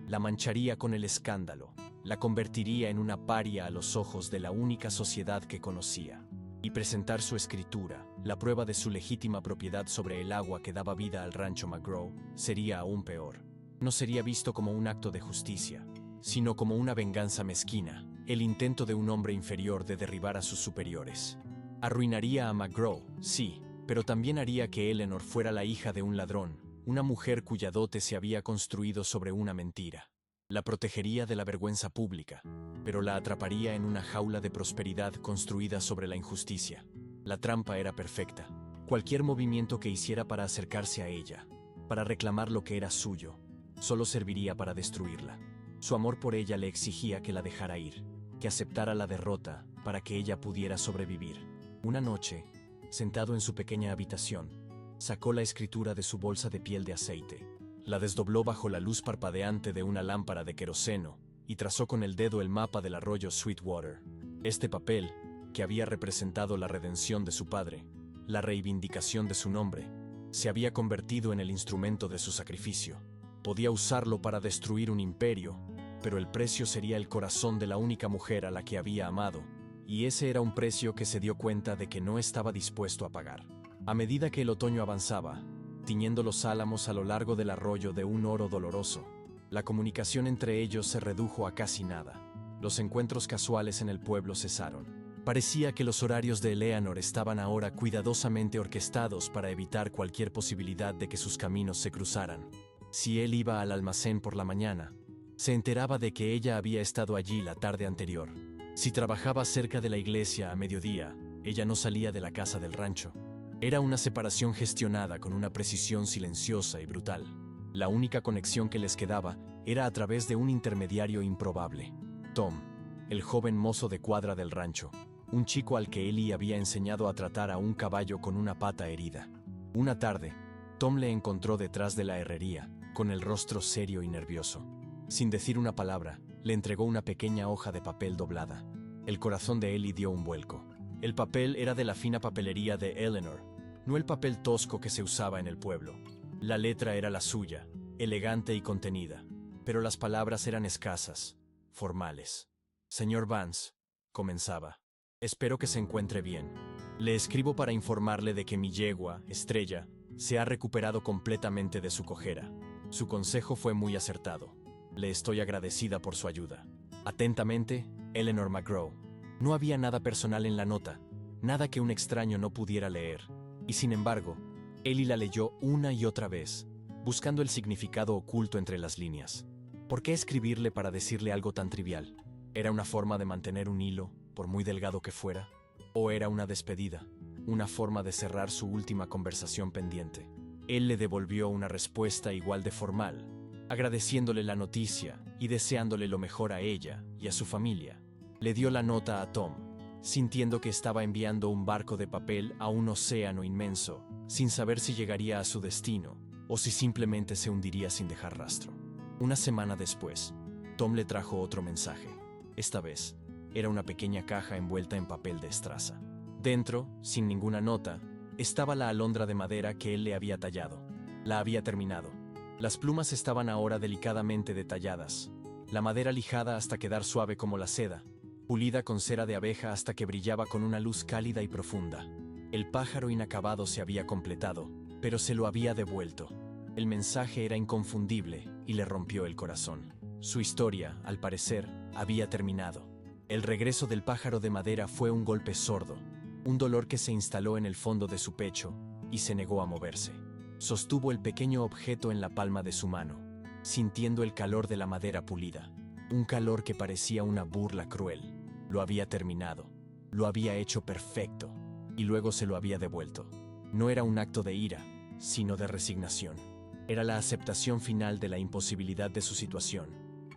S1: La mancharía con el escándalo, la convertiría en una paria a los ojos de la única sociedad que conocía. Y presentar su escritura, la prueba de su legítima propiedad sobre el agua que daba vida al rancho McGraw, sería aún peor. No sería visto como un acto de justicia, sino como una venganza mezquina, el intento de un hombre inferior de derribar a sus superiores. Arruinaría a McGraw, sí, pero también haría que Eleanor fuera la hija de un ladrón, una mujer cuya dote se había construido sobre una mentira. La protegería de la vergüenza pública, pero la atraparía en una jaula de prosperidad construida sobre la injusticia. La trampa era perfecta. Cualquier movimiento que hiciera para acercarse a ella, para reclamar lo que era suyo, solo serviría para destruirla. Su amor por ella le exigía que la dejara ir, que aceptara la derrota para que ella pudiera sobrevivir. Una noche, sentado en su pequeña habitación, sacó la escritura de su bolsa de piel de aceite, la desdobló bajo la luz parpadeante de una lámpara de queroseno y trazó con el dedo el mapa del arroyo Sweetwater. Este papel, que había representado la redención de su padre, la reivindicación de su nombre, se había convertido en el instrumento de su sacrificio. Podía usarlo para destruir un imperio, pero el precio sería el corazón de la única mujer a la que había amado, y ese era un precio que se dio cuenta de que no estaba dispuesto a pagar. A medida que el otoño avanzaba, tiñendo los álamos a lo largo del arroyo de un oro doloroso, la comunicación entre ellos se redujo a casi nada. Los encuentros casuales en el pueblo cesaron. Parecía que los horarios de Eleanor estaban ahora cuidadosamente orquestados para evitar cualquier posibilidad de que sus caminos se cruzaran. Si él iba al almacén por la mañana, se enteraba de que ella había estado allí la tarde anterior. Si trabajaba cerca de la iglesia a mediodía, ella no salía de la casa del rancho. Era una separación gestionada con una precisión silenciosa y brutal. La única conexión que les quedaba era a través de un intermediario improbable: Tom, el joven mozo de cuadra del rancho, un chico al que Ellie había enseñado a tratar a un caballo con una pata herida. Una tarde, Tom le encontró detrás de la herrería, con el rostro serio y nervioso. Sin decir una palabra, le entregó una pequeña hoja de papel doblada. El corazón de Ellie dio un vuelco. El papel era de la fina papelería de Eleanor, no el papel tosco que se usaba en el pueblo. La letra era la suya, elegante y contenida, pero las palabras eran escasas, formales. Señor Vance, comenzaba, espero que se encuentre bien. Le escribo para informarle de que mi yegua, Estrella, se ha recuperado completamente de su cojera. Su consejo fue muy acertado. Le estoy agradecida por su ayuda. Atentamente, Eleanor McGraw. No había nada personal en la nota, nada que un extraño no pudiera leer. Y sin embargo, Ellie la leyó una y otra vez, buscando el significado oculto entre las líneas. ¿Por qué escribirle para decirle algo tan trivial? ¿Era una forma de mantener un hilo, por muy delgado que fuera? ¿O era una despedida, una forma de cerrar su última conversación pendiente? Él le devolvió una respuesta igual de formal, agradeciéndole la noticia y deseándole lo mejor a ella y a su familia. Le dio la nota a Tom, sintiendo que estaba enviando un barco de papel a un océano inmenso, sin saber si llegaría a su destino o si simplemente se hundiría sin dejar rastro. Una semana después, Tom le trajo otro mensaje. Esta vez, era una pequeña caja envuelta en papel de estraza. Dentro, sin ninguna nota, estaba la alondra de madera que él le había tallado. La había terminado. Las plumas estaban ahora delicadamente detalladas, la madera lijada hasta quedar suave como la seda, pulida con cera de abeja hasta que brillaba con una luz cálida y profunda. El pájaro inacabado se había completado, pero se lo había devuelto. El mensaje era inconfundible y le rompió el corazón. Su historia, al parecer, había terminado. El regreso del pájaro de madera fue un golpe sordo, un dolor que se instaló en el fondo de su pecho y se negó a moverse. Sostuvo el pequeño objeto en la palma de su mano, sintiendo el calor de la madera pulida, un calor que parecía una burla cruel. Lo había terminado, lo había hecho perfecto, y luego se lo había devuelto. No era un acto de ira, sino de resignación. Era la aceptación final de la imposibilidad de su situación,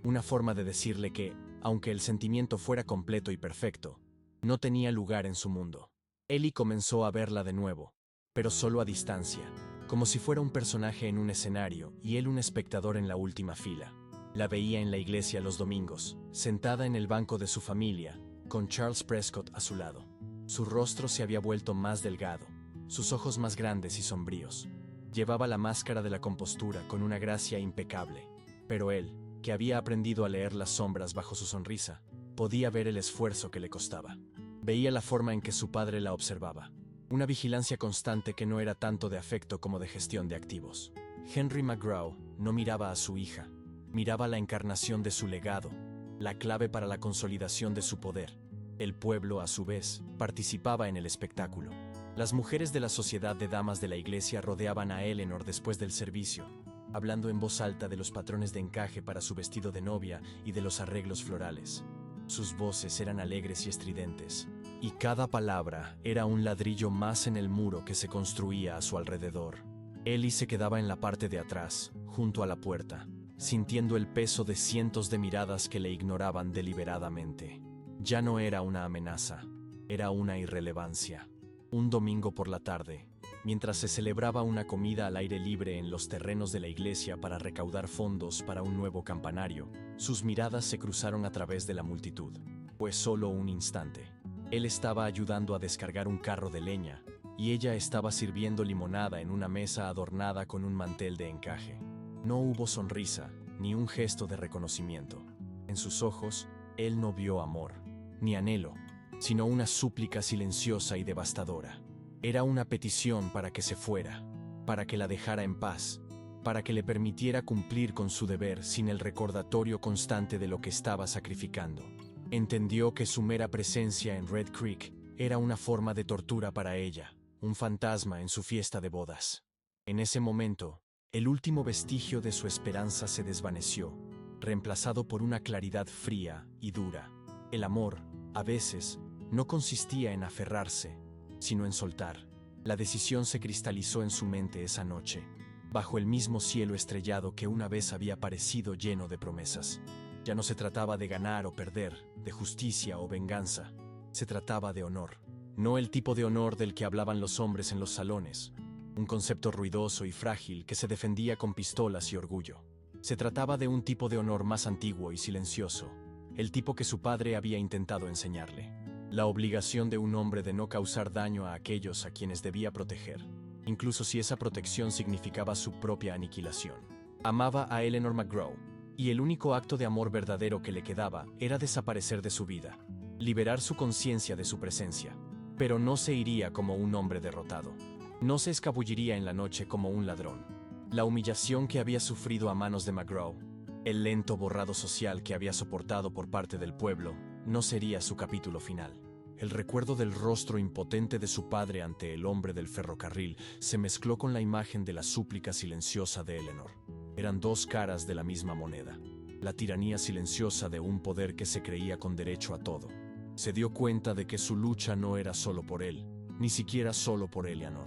S1: una forma de decirle que, aunque el sentimiento fuera completo y perfecto, no tenía lugar en su mundo. Ellie comenzó a verla de nuevo, pero solo a distancia, como si fuera un personaje en un escenario y él un espectador en la última fila. La veía en la iglesia los domingos, sentada en el banco de su familia, con Charles Prescott a su lado. Su rostro se había vuelto más delgado, sus ojos más grandes y sombríos. Llevaba la máscara de la compostura con una gracia impecable, pero él, que había aprendido a leer las sombras bajo su sonrisa, podía ver el esfuerzo que le costaba. Veía la forma en que su padre la observaba, una vigilancia constante que no era tanto de afecto como de gestión de activos. Henry McGraw no miraba a su hija, miraba la encarnación de su legado, la clave para la consolidación de su poder. El pueblo, a su vez, participaba en el espectáculo. Las mujeres de la sociedad de damas de la iglesia rodeaban a Eleanor después del servicio, hablando en voz alta de los patrones de encaje para su vestido de novia y de los arreglos florales. Sus voces eran alegres y estridentes, y cada palabra era un ladrillo más en el muro que se construía a su alrededor. Ellie se quedaba en la parte de atrás, junto a la puerta, sintiendo el peso de cientos de miradas que le ignoraban deliberadamente. Ya no era una amenaza, era una irrelevancia. Un domingo por la tarde, mientras se celebraba una comida al aire libre en los terrenos de la iglesia para recaudar fondos para un nuevo campanario, sus miradas se cruzaron a través de la multitud. Fue solo un instante. Él estaba ayudando a descargar un carro de leña, y ella estaba sirviendo limonada en una mesa adornada con un mantel de encaje. No hubo sonrisa, ni un gesto de reconocimiento. En sus ojos, él no vio amor, ni anhelo, sino una súplica silenciosa y devastadora. Era una petición para que se fuera, para que la dejara en paz, para que le permitiera cumplir con su deber sin el recordatorio constante de lo que estaba sacrificando. Entendió que su mera presencia en Red Creek era una forma de tortura para ella, un fantasma en su fiesta de bodas. En ese momento, el último vestigio de su esperanza se desvaneció, reemplazado por una claridad fría y dura. El amor, a veces, no consistía en aferrarse, sino en soltar. La decisión se cristalizó en su mente esa noche, bajo el mismo cielo estrellado que una vez había parecido lleno de promesas. Ya no se trataba de ganar o perder, de justicia o venganza. Se trataba de honor. No el tipo de honor del que hablaban los hombres en los salones, un concepto ruidoso y frágil que se defendía con pistolas y orgullo. Se trataba de un tipo de honor más antiguo y silencioso, el tipo que su padre había intentado enseñarle. La obligación de un hombre de no causar daño a aquellos a quienes debía proteger, incluso si esa protección significaba su propia aniquilación. Amaba a Eleanor McGraw, y el único acto de amor verdadero que le quedaba era desaparecer de su vida, liberar su conciencia de su presencia. Pero no se iría como un hombre derrotado. No se escabulliría en la noche como un ladrón. La humillación que había sufrido a manos de McGraw, el lento borrado social que había soportado por parte del pueblo, no sería su capítulo final. El recuerdo del rostro impotente de su padre ante el hombre del ferrocarril se mezcló con la imagen de la súplica silenciosa de Eleanor. Eran dos caras de la misma moneda. La tiranía silenciosa de un poder que se creía con derecho a todo. Se dio cuenta de que su lucha no era solo por él, ni siquiera solo por Eleanor.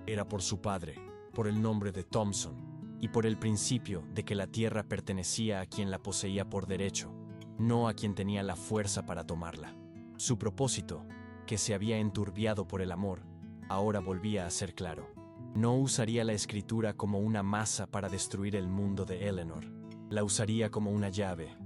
S1: Era por su padre, por el nombre de Thompson, y por el principio de que la tierra pertenecía a quien la poseía por derecho, no a quien tenía la fuerza para tomarla. Su propósito, que se había enturbiado por el amor, ahora volvía a ser claro. No usaría la escritura como una masa para destruir el mundo de Eleanor. La usaría como una llave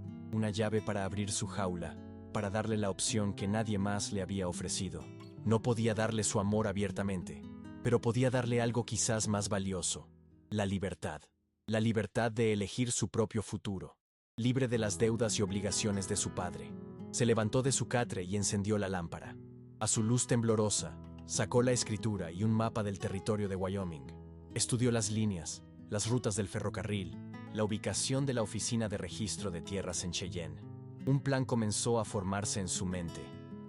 S1: para abrir su jaula, para darle la opción que nadie más le había ofrecido. No podía darle su amor abiertamente, pero podía darle algo quizás más valioso: la libertad. La libertad de elegir su propio futuro, libre de las deudas y obligaciones de su padre. Se levantó de su catre y encendió la lámpara. A su luz temblorosa, sacó la escritura y un mapa del territorio de Wyoming. Estudió las líneas, las rutas del ferrocarril, la ubicación de la oficina de registro de tierras en Cheyenne. Un plan comenzó a formarse en su mente.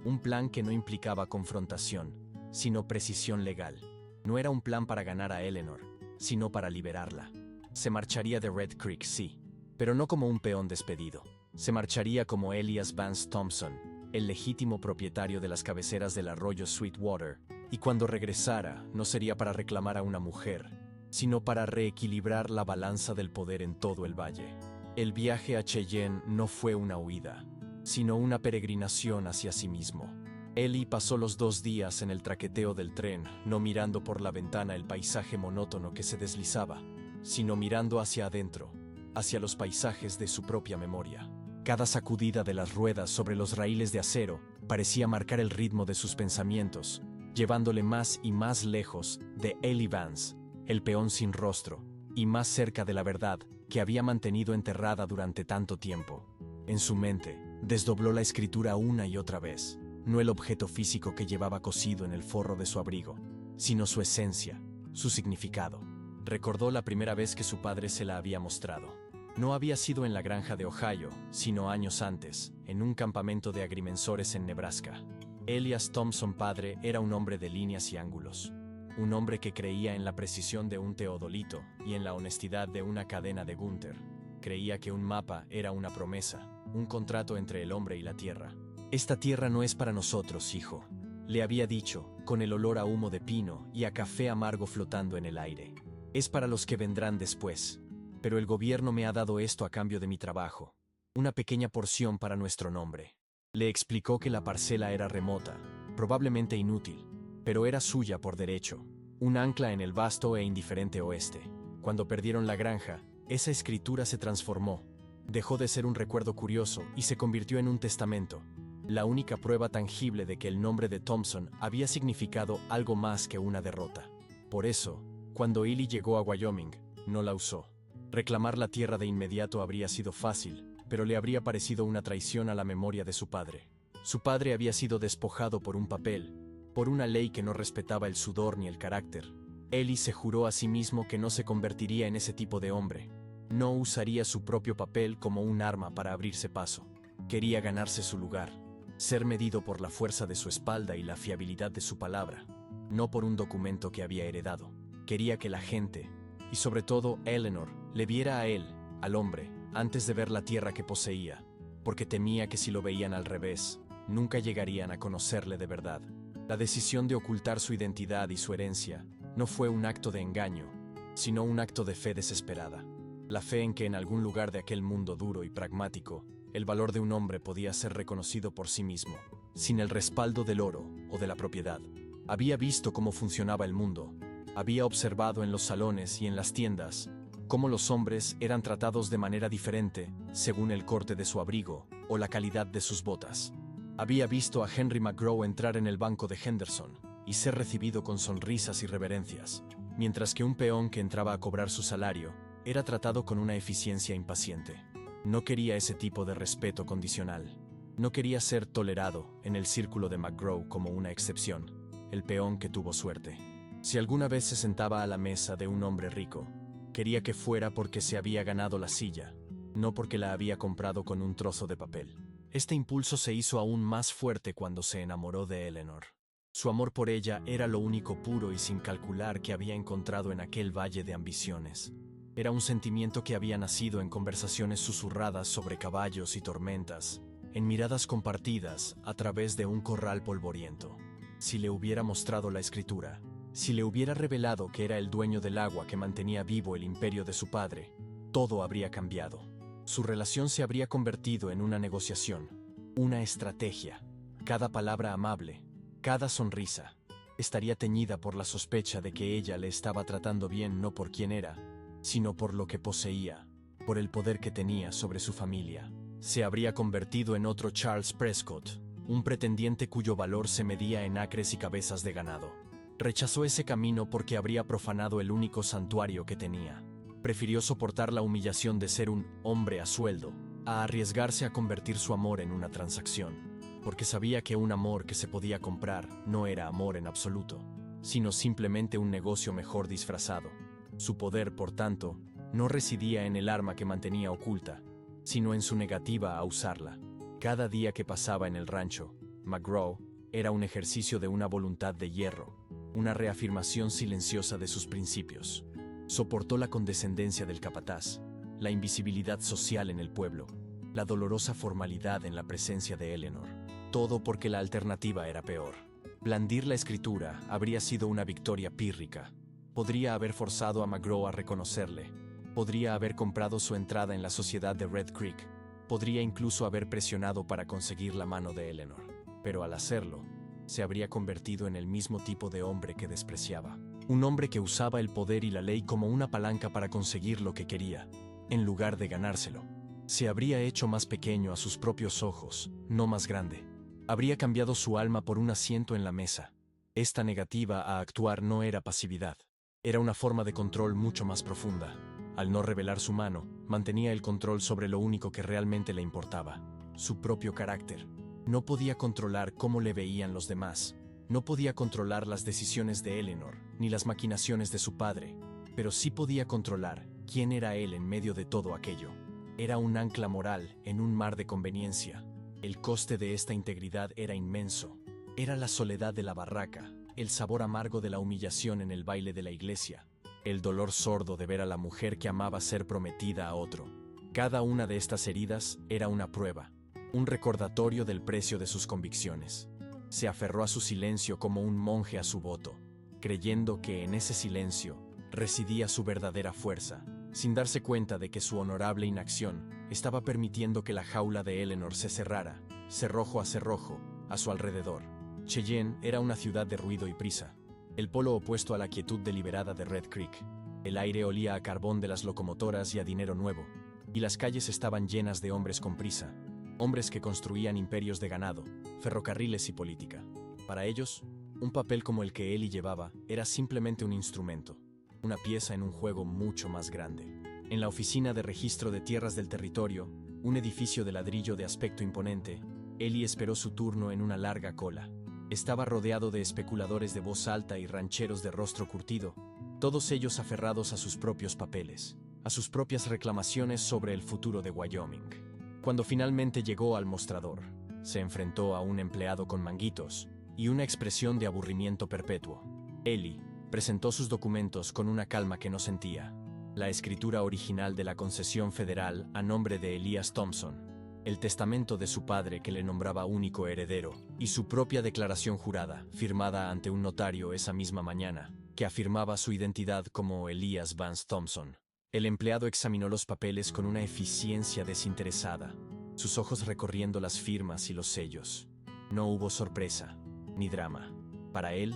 S1: Un plan que no implicaba confrontación, sino precisión legal. No era un plan para ganar a Eleanor, sino para liberarla. Se marcharía de Red Creek, sí, pero no como un peón despedido. Se marcharía como Elias Vance Thompson, el legítimo propietario de las cabeceras del arroyo Sweetwater, y cuando regresara no sería para reclamar a una mujer, sino para reequilibrar la balanza del poder en todo el valle. El viaje a Cheyenne no fue una huida, sino una peregrinación hacia sí mismo. Eli pasó los 2 días en el traqueteo del tren, no mirando por la ventana el paisaje monótono que se deslizaba, sino mirando hacia adentro, hacia los paisajes de su propia memoria. Cada sacudida de las ruedas sobre los raíles de acero parecía marcar el ritmo de sus pensamientos, llevándole más y más lejos de Eli Vance, el peón sin rostro, y más cerca de la verdad que había mantenido enterrada durante tanto tiempo. En su mente, desdobló la escritura una y otra vez, no el objeto físico que llevaba cosido en el forro de su abrigo, sino su esencia, su significado. Recordó la primera vez que su padre se la había mostrado. No había sido en la granja de Ohio, sino años antes, en un campamento de agrimensores en Nebraska. Elias Thompson padre era un hombre de líneas y ángulos. Un hombre que creía en la precisión de un teodolito y en la honestidad de una cadena de Gunther. Creía que un mapa era una promesa, un contrato entre el hombre y la tierra. «Esta tierra no es para nosotros, hijo», le había dicho, con el olor a humo de pino y a café amargo flotando en el aire. «Es para los que vendrán después. Pero el gobierno me ha dado esto a cambio de mi trabajo. Una pequeña porción para nuestro nombre». Le explicó que la parcela era remota, probablemente inútil, pero era suya por derecho, un ancla en el vasto e indiferente oeste. Cuando perdieron la granja, esa escritura se transformó. Dejó de ser un recuerdo curioso y se convirtió en un testamento, la única prueba tangible de que el nombre de Thompson había significado algo más que una derrota. Por eso, cuando Eli llegó a Wyoming, no la usó. Reclamar la tierra de inmediato habría sido fácil, pero le habría parecido una traición a la memoria de su padre. Su padre había sido despojado por un papel, por una ley que no respetaba el sudor ni el carácter. Eli se juró a sí mismo que no se convertiría en ese tipo de hombre. No usaría su propio papel como un arma para abrirse paso. Quería ganarse su lugar, ser medido por la fuerza de su espalda y la fiabilidad de su palabra, no por un documento que había heredado. Quería que la gente, y sobre todo Eleanor, le viera a él, al hombre, antes de ver la tierra que poseía, porque temía que si lo veían al revés, nunca llegarían a conocerle de verdad. La decisión de ocultar su identidad y su herencia no fue un acto de engaño, sino un acto de fe desesperada. La fe en que en algún lugar de aquel mundo duro y pragmático, el valor de un hombre podía ser reconocido por sí mismo, sin el respaldo del oro o de la propiedad. Había visto cómo funcionaba el mundo. Había observado en los salones y en las tiendas cómo los hombres eran tratados de manera diferente según el corte de su abrigo o la calidad de sus botas. Había visto a Henry McGraw entrar en el banco de Henderson y ser recibido con sonrisas y reverencias, mientras que un peón que entraba a cobrar su salario era tratado con una eficiencia impaciente. No quería ese tipo de respeto condicional. No quería ser tolerado en el círculo de McGraw como una excepción, el peón que tuvo suerte. Si alguna vez se sentaba a la mesa de un hombre rico, quería que fuera porque se había ganado la silla, no porque la había comprado con un trozo de papel. Este impulso se hizo aún más fuerte cuando se enamoró de Eleanor. Su amor por ella era lo único puro y sin calcular que había encontrado en aquel valle de ambiciones. Era un sentimiento que había nacido en conversaciones susurradas sobre caballos y tormentas, en miradas compartidas a través de un corral polvoriento. Si le hubiera mostrado la escritura, Si le hubiera revelado que era el dueño del agua que mantenía vivo el imperio de su padre, todo habría cambiado. Su relación se habría convertido en una negociación, una estrategia. Cada palabra amable, cada sonrisa, estaría teñida por la sospecha de que ella le estaba tratando bien no por quién era, sino por lo que poseía, por el poder que tenía sobre su familia. Se habría convertido en otro Charles Prescott, un pretendiente cuyo valor se medía en acres y cabezas de ganado. Rechazó ese camino porque habría profanado el único santuario que tenía. Prefirió soportar la humillación de ser un hombre a sueldo, a arriesgarse a convertir su amor en una transacción, porque sabía que un amor que se podía comprar no era amor en absoluto, sino simplemente un negocio mejor disfrazado. Su poder, por tanto, no residía en el arma que mantenía oculta, sino en su negativa a usarla. Cada día que pasaba en el rancho, McGraw era un ejercicio de una voluntad de hierro, una reafirmación silenciosa de sus principios. Soportó la condescendencia del capataz, la invisibilidad social en el pueblo, la dolorosa formalidad en la presencia de Eleanor. Todo porque la alternativa era peor. Blandir la escritura habría sido una victoria pírrica. Podría haber forzado a McGraw a reconocerle. Podría haber comprado su entrada en la sociedad de Red Creek. Podría incluso haber presionado para conseguir la mano de Eleanor. Pero al hacerlo, se habría convertido en el mismo tipo de hombre que despreciaba. Un hombre que usaba el poder y la ley como una palanca para conseguir lo que quería, en lugar de ganárselo. Se habría hecho más pequeño a sus propios ojos, no más grande. Habría cambiado su alma por un asiento en la mesa. Esta negativa a actuar no era pasividad. Era una forma de control mucho más profunda. Al no revelar su mano, mantenía el control sobre lo único que realmente le importaba, su propio carácter. No podía controlar cómo le veían los demás. No podía controlar las decisiones de Eleanor, ni las maquinaciones de su padre, pero sí podía controlar quién era él en medio de todo aquello. Era un ancla moral en un mar de conveniencia. El coste de esta integridad era inmenso. Era la soledad de la barraca, el sabor amargo de la humillación en el baile de la iglesia, el dolor sordo de ver a la mujer que amaba ser prometida a otro. Cada una de estas heridas era una prueba, un recordatorio del precio de sus convicciones. Se aferró a su silencio como un monje a su voto, creyendo que en ese silencio residía su verdadera fuerza, sin darse cuenta de que su honorable inacción estaba permitiendo que la jaula de Eleanor se cerrara, cerrojo a cerrojo, a su alrededor. Cheyenne era una ciudad de ruido y prisa, el polo opuesto a la quietud deliberada de Red Creek. El aire olía a carbón de las locomotoras y a dinero nuevo, y las calles estaban llenas de hombres con prisa, hombres que construían imperios de ganado, ferrocarriles y política. Para ellos, un papel como el que Ellie llevaba era simplemente un instrumento, una pieza en un juego mucho más grande. En la oficina de registro de tierras del territorio, un edificio de ladrillo de aspecto imponente, Ellie esperó su turno en una larga cola. Estaba rodeado de especuladores de voz alta y rancheros de rostro curtido, todos ellos aferrados a sus propios papeles, a sus propias reclamaciones sobre el futuro de Wyoming. Cuando finalmente llegó al mostrador, se enfrentó a un empleado con manguitos y una expresión de aburrimiento perpetuo. Ellie presentó sus documentos con una calma que no sentía. La escritura original de la concesión federal a nombre de Elias Thompson, el testamento de su padre que le nombraba único heredero, y su propia declaración jurada, firmada ante un notario esa misma mañana, que afirmaba su identidad como Elias Vance Thompson. El empleado examinó los papeles con una eficiencia desinteresada, sus ojos recorriendo las firmas y los sellos. No hubo sorpresa, ni drama. Para él,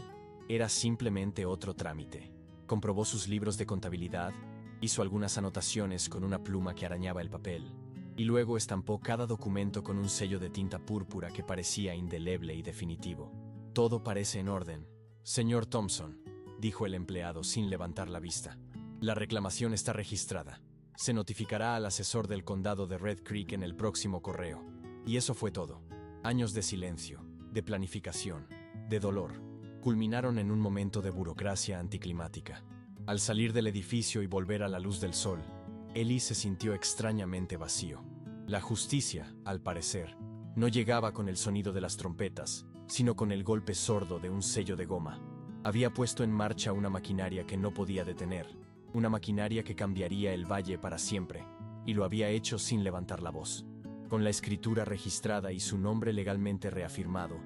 S1: era simplemente otro trámite. Comprobó sus libros de contabilidad, hizo algunas anotaciones con una pluma que arañaba el papel, y luego estampó cada documento con un sello de tinta púrpura que parecía indeleble y definitivo. Todo parece en orden, señor Thompson, dijo el empleado sin levantar la vista. La reclamación está registrada. Se notificará al asesor del condado de Red Creek en el próximo correo. Y eso fue todo. Años de silencio, de planificación, de dolor, culminaron en un momento de burocracia anticlimática. Al salir del edificio y volver a la luz del sol, Ellie se sintió extrañamente vacío. La justicia, al parecer, no llegaba con el sonido de las trompetas, sino con el golpe sordo de un sello de goma. Había puesto en marcha una maquinaria que no podía detener, una maquinaria que cambiaría el valle para siempre, y lo había hecho sin levantar la voz. Con la escritura registrada y su nombre legalmente reafirmado,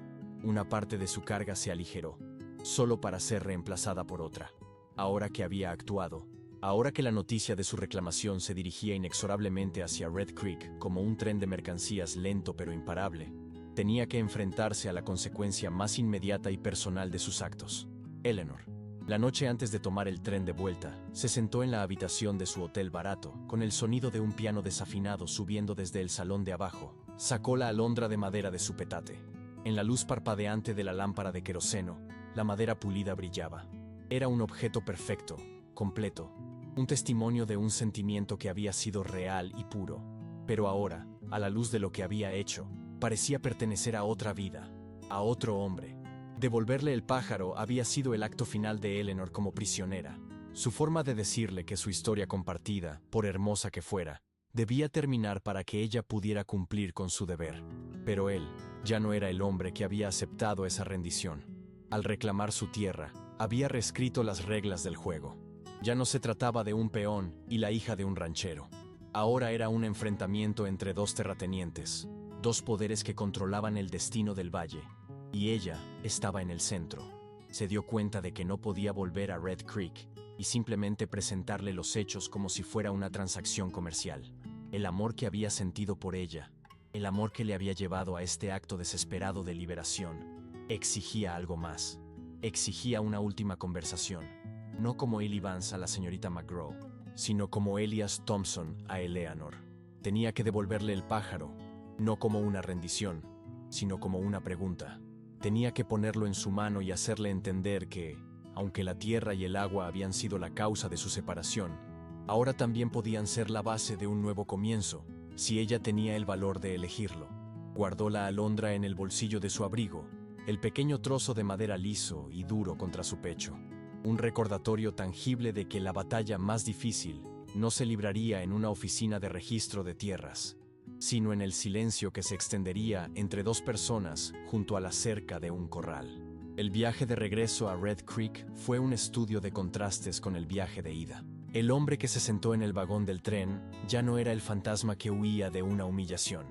S1: una parte de su carga se aligeró. solo para ser reemplazada por otra. Ahora que había actuado, ahora que la noticia de su reclamación se dirigía inexorablemente hacia Red Creek como un tren de mercancías lento pero imparable, tenía que enfrentarse a la consecuencia más inmediata y personal de sus actos. Eleanor, la noche antes de tomar el tren de vuelta, se sentó en la habitación de su hotel barato, con el sonido de un piano desafinado subiendo desde el salón de abajo. Sacó la alondra de madera de su petate. En la luz parpadeante de la lámpara de queroseno, la madera pulida brillaba. Era un objeto perfecto, completo, un testimonio de un sentimiento que había sido real y puro. Pero ahora, a la luz de lo que había hecho, parecía pertenecer a otra vida, a otro hombre. Devolverle el pájaro había sido el acto final de Eleanor como prisionera. Su forma de decirle que su historia compartida, por hermosa que fuera, debía terminar para que ella pudiera cumplir con su deber. Pero él ya no era el hombre que había aceptado esa rendición. Al reclamar su tierra, había reescrito las reglas del juego. Ya no se trataba de un peón y la hija de un ranchero. Ahora era un enfrentamiento entre dos terratenientes, dos poderes que controlaban el destino del valle. Y ella estaba en el centro. Se dio cuenta de que no podía volver a Red Creek y simplemente presentarle los hechos como si fuera una transacción comercial. El amor que había sentido por ella, el amor que le había llevado a este acto desesperado de liberación, exigía algo más. Exigía una última conversación, no como Ellie Vance a la señorita McGraw, sino como Elias Thompson a Eleanor. Tenía que devolverle el pájaro, no como una rendición, sino como una pregunta. Tenía que ponerlo en su mano y hacerle entender que, aunque la tierra y el agua habían sido la causa de su separación, ahora también podían ser la base de un nuevo comienzo, si ella tenía el valor de elegirlo. Guardó la alondra en el bolsillo de su abrigo, el pequeño trozo de madera liso y duro contra su pecho. Un recordatorio tangible de que la batalla más difícil no se libraría en una oficina de registro de tierras, sino en el silencio que se extendería entre dos personas junto a la cerca de un corral. El viaje de regreso a Red Creek fue un estudio de contrastes con el viaje de ida. El hombre que se sentó en el vagón del tren ya no era el fantasma que huía de una humillación.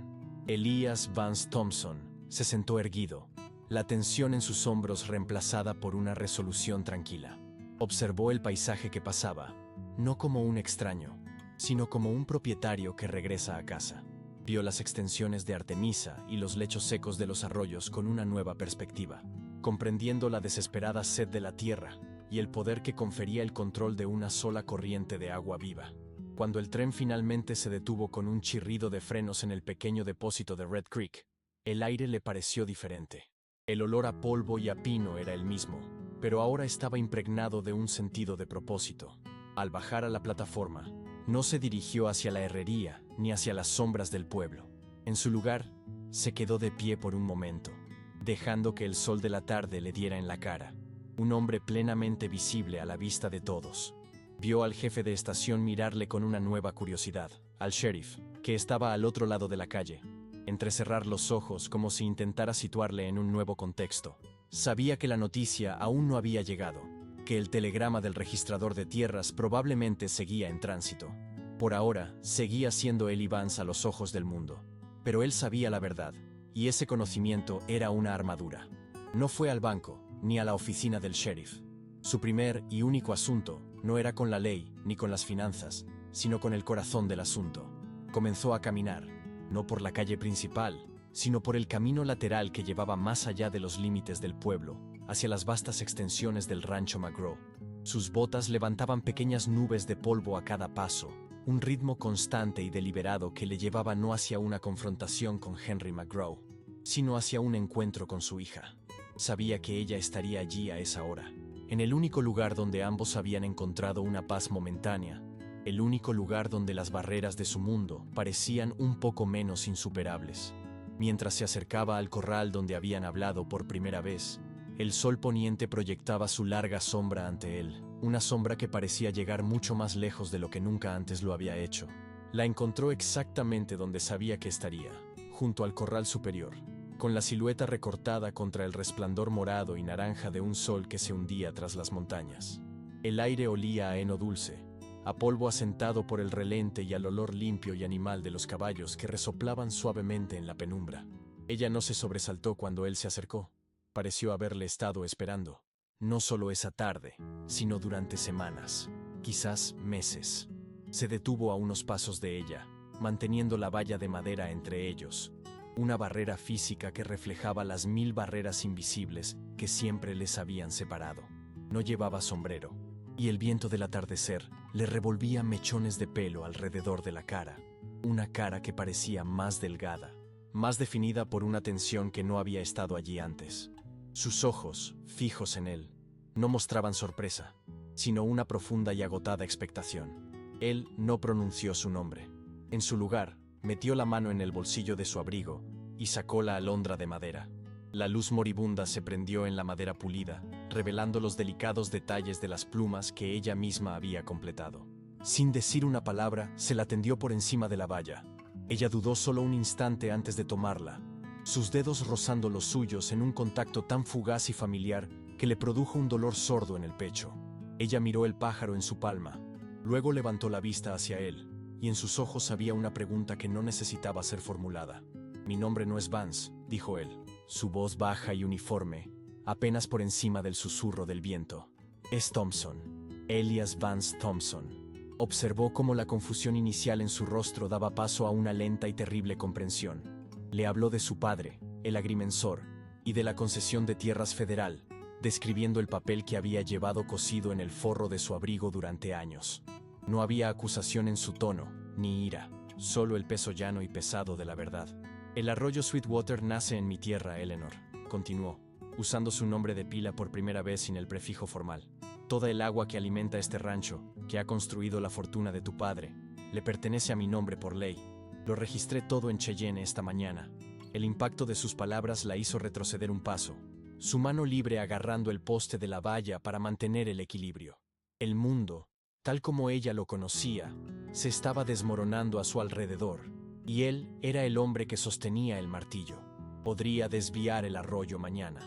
S1: Elias Vance Thompson se sentó erguido, la tensión en sus hombros reemplazada por una resolución tranquila. Observó el paisaje que pasaba, no como un extraño, sino como un propietario que regresa a casa. Vio las extensiones de Artemisa y los lechos secos de los arroyos con una nueva perspectiva, comprendiendo la desesperada sed de la tierra y el poder que confería el control de una sola corriente de agua viva. Cuando el tren finalmente se detuvo con un chirrido de frenos en el pequeño depósito de Red Creek, el aire le pareció diferente. El olor a polvo y a pino era el mismo, pero ahora estaba impregnado de un sentido de propósito. Al bajar a la plataforma, no se dirigió hacia la herrería ni hacia las sombras del pueblo. En su lugar, se quedó de pie por un momento, dejando que el sol de la tarde le diera en la cara. Un hombre plenamente visible a la vista de todos. Vio al jefe de estación mirarle con una nueva curiosidad, al sheriff, que estaba al otro lado de la calle, entrecerrar los ojos como si intentara situarle en un nuevo contexto. Sabía que la noticia aún no había llegado, que el telegrama del registrador de tierras probablemente seguía en tránsito. Por ahora, seguía siendo Ellie Vance a los ojos del mundo. Pero él sabía la verdad, y ese conocimiento era una armadura. No fue al banco, ni a la oficina del sheriff. Su primer y único asunto no era con la ley ni con las finanzas, sino con el corazón del asunto. Comenzó a caminar, no por la calle principal, sino por el camino lateral que llevaba más allá de los límites del pueblo, hacia las vastas extensiones del rancho McGraw. Sus botas levantaban pequeñas nubes de polvo a cada paso, un ritmo constante y deliberado que le llevaba no hacia una confrontación con Henry McGraw, sino hacia un encuentro con su hija. Sabía que ella estaría allí a esa hora, en el único lugar donde ambos habían encontrado una paz momentánea, el único lugar donde las barreras de su mundo parecían un poco menos insuperables. Mientras se acercaba al corral donde habían hablado por primera vez, el sol poniente proyectaba su larga sombra ante él, una sombra que parecía llegar mucho más lejos de lo que nunca antes lo había hecho. La encontró exactamente donde sabía que estaría, junto al corral superior, con la silueta recortada contra el resplandor morado y naranja de un sol que se hundía tras las montañas. El aire olía a heno dulce, a polvo asentado por el relente y al olor limpio y animal de los caballos que resoplaban suavemente en la penumbra. Ella no se sobresaltó cuando él se acercó. Pareció haberle estado esperando. no solo esa tarde, sino durante semanas, quizás meses. Se detuvo a unos pasos de ella, manteniendo la valla de madera entre ellos, una barrera física que reflejaba las 1000 barreras invisibles que siempre les habían separado. No llevaba sombrero, y el viento del atardecer le revolvía mechones de pelo alrededor de la cara, una cara que parecía más delgada, más definida por una tensión que no había estado allí antes. Sus ojos, fijos en él, no mostraban sorpresa, sino una profunda y agotada expectación. Él no pronunció su nombre. En su lugar, metió la mano en el bolsillo de su abrigo y sacó la alondra de madera. La luz moribunda se prendió en la madera pulida, revelando los delicados detalles de las plumas que ella misma había completado. Sin decir una palabra, se la tendió por encima de la valla. Ella dudó solo un instante antes de tomarla, sus dedos rozando los suyos en un contacto tan fugaz y familiar que le produjo un dolor sordo en el pecho. Ella miró el pájaro en su palma, luego levantó la vista hacia él, y en sus ojos había una pregunta que no necesitaba ser formulada. «Mi nombre no es Vance», dijo él, su voz baja y uniforme, apenas por encima del susurro del viento. «Es Thompson, Elias Vance Thompson». Observó cómo la confusión inicial en su rostro daba paso a una lenta y terrible comprensión. Le habló de su padre, el agrimensor, y de la concesión de tierras federal, describiendo el papel que había llevado cosido en el forro de su abrigo durante años. No había acusación en su tono, ni ira, solo el peso llano y pesado de la verdad. «El arroyo Sweetwater nace en mi tierra, Eleanor», continuó, usando su nombre de pila por primera vez sin el prefijo formal. «Toda el agua que alimenta este rancho, que ha construido la fortuna de tu padre, le pertenece a mi nombre por ley. Lo registré todo en Cheyenne esta mañana». El impacto de sus palabras la hizo retroceder un paso, su mano libre agarrando el poste de la valla para mantener el equilibrio. El mundo, tal como ella lo conocía, se estaba desmoronando a su alrededor, y él era el hombre que sostenía el martillo. «Podría desviar el arroyo mañana»,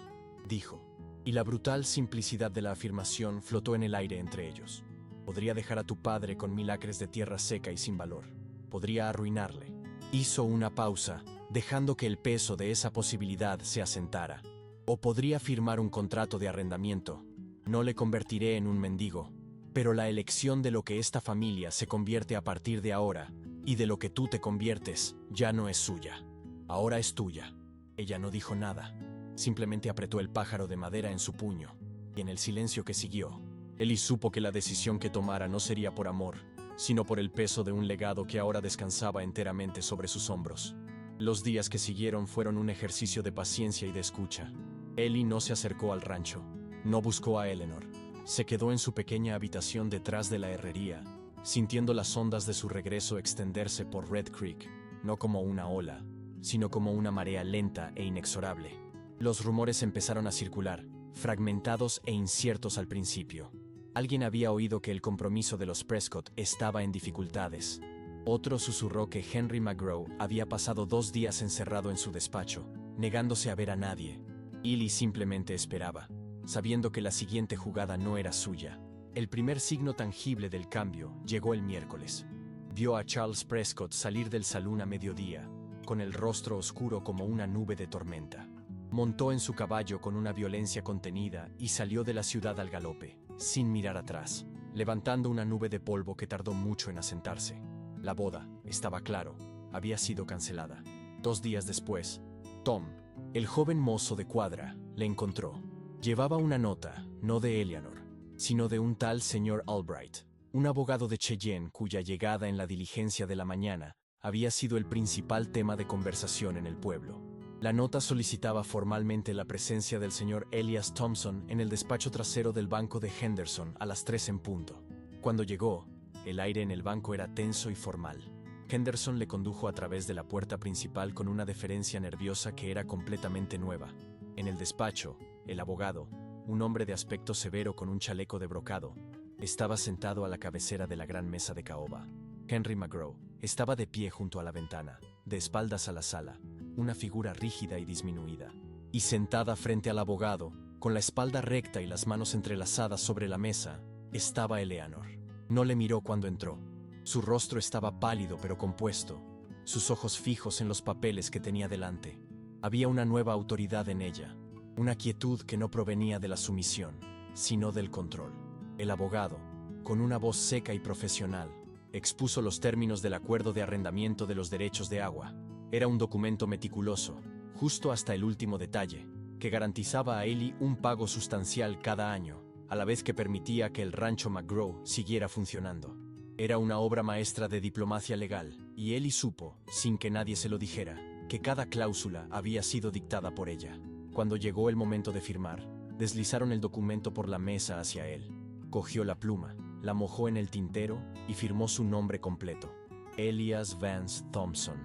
S1: dijo, y la brutal simplicidad de la afirmación flotó en el aire entre ellos. «Podría dejar a tu padre con 1000 acres de tierra seca y sin valor. Podría arruinarle». Hizo una pausa, dejando que el peso de esa posibilidad se asentara. «O podría firmar un contrato de arrendamiento. No le convertiré en un mendigo, pero la elección de lo que esta familia se convierte a partir de ahora, y de lo que tú te conviertes, ya no es suya. Ahora es tuya». Ella no dijo nada, simplemente apretó el pájaro de madera en su puño, y en el silencio que siguió, Ellie supo que la decisión que tomara no sería por amor, sino por el peso de un legado que ahora descansaba enteramente sobre sus hombros. Los días que siguieron fueron un ejercicio de paciencia y de escucha. Ellie no se acercó al rancho, no buscó a Eleanor. Se quedó en su pequeña habitación detrás de la herrería, sintiendo las ondas de su regreso extenderse por Red Creek, no como una ola, sino como una marea lenta e inexorable. Los rumores empezaron a circular, fragmentados e inciertos al principio. Alguien había oído que el compromiso de los Prescott estaba en dificultades. Otro susurró que Henry McGraw había pasado 2 días encerrado en su despacho, negándose a ver a nadie. Ellie simplemente esperaba, sabiendo que la siguiente jugada no era suya. El primer signo tangible del cambio llegó el miércoles. Vio a Charles Prescott salir del salón a mediodía, con el rostro oscuro como una nube de tormenta. Montó en su caballo con una violencia contenida y salió de la ciudad al galope, sin mirar atrás, levantando una nube de polvo que tardó mucho en asentarse. La boda, estaba claro, había sido cancelada. 2 días después, Tom, el joven mozo de cuadra, le encontró. Llevaba una nota, no de Eleanor, sino de un tal señor Albright, un abogado de Cheyenne cuya llegada en la diligencia de la mañana había sido el principal tema de conversación en el pueblo. La nota solicitaba formalmente la presencia del señor Elias Thompson en el despacho trasero del banco de Henderson a las 3 en punto. Cuando llegó, el aire en el banco era tenso y formal. Henderson le condujo a través de la puerta principal con una deferencia nerviosa que era completamente nueva. En el despacho, el abogado, un hombre de aspecto severo con un chaleco de brocado, estaba sentado a la cabecera de la gran mesa de caoba. Henry McGraw estaba de pie junto a la ventana, de espaldas a la sala, una figura rígida y disminuida. Y sentada frente al abogado, con la espalda recta y las manos entrelazadas sobre la mesa, estaba Eleanor. No le miró cuando entró. Su rostro estaba pálido pero compuesto, sus ojos fijos en los papeles que tenía delante. Había una nueva autoridad en ella, una quietud que no provenía de la sumisión. sino del control. El abogado, con una voz seca y profesional, expuso los términos del acuerdo de arrendamiento de los derechos de agua. Era un documento meticuloso, justo hasta el último detalle, que garantizaba a Ellie un pago sustancial cada año, a la vez que permitía que el rancho McGraw siguiera funcionando. Era una obra maestra de diplomacia legal, y Ellie supo, sin que nadie se lo dijera, que cada cláusula había sido dictada por ella. Cuando llegó el momento de firmar, deslizaron el documento por la mesa hacia él. Cogió la pluma, la mojó en el tintero y firmó su nombre completo: Elias Vance Thompson.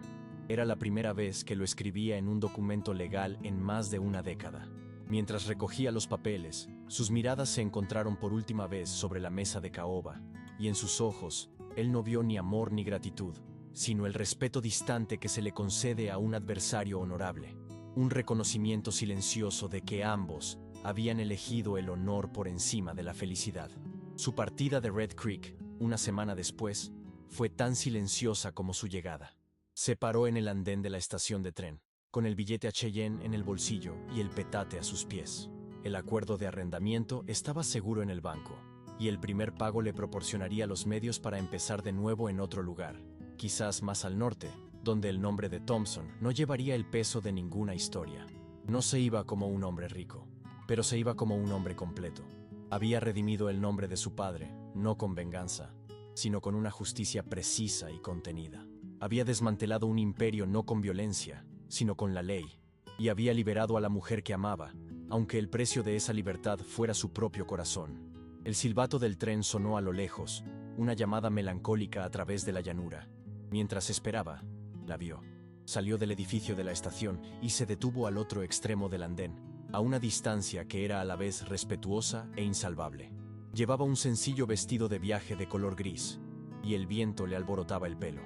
S1: Era la primera vez que lo escribía en un documento legal en más de una década. Mientras recogía los papeles, sus miradas se encontraron por última vez sobre la mesa de caoba, y en sus ojos, él no vio ni amor ni gratitud, sino el respeto distante que se le concede a un adversario honorable, un reconocimiento silencioso de que ambos habían elegido el honor por encima de la felicidad. Su partida de Red Creek, una semana después, fue tan silenciosa como su llegada. Se paró en el andén de la estación de tren, con el billete a Cheyenne en el bolsillo y el petate a sus pies. El acuerdo de arrendamiento estaba seguro en el banco, y el primer pago le proporcionaría los medios para empezar de nuevo en otro lugar, quizás más al norte, donde el nombre de Thompson no llevaría el peso de ninguna historia. No se iba como un hombre rico, pero se iba como un hombre completo. Había redimido el nombre de su padre, no con venganza, sino con una justicia precisa y contenida. Había desmantelado un imperio no con violencia, sino con la ley, y había liberado a la mujer que amaba, aunque el precio de esa libertad fuera su propio corazón. El silbato del tren sonó a lo lejos, una llamada melancólica a través de la llanura. Mientras esperaba, la vio. Salió del edificio de la estación y se detuvo al otro extremo del andén, a una distancia que era a la vez respetuosa e insalvable. Llevaba un sencillo vestido de viaje de color gris, y el viento le alborotaba el pelo.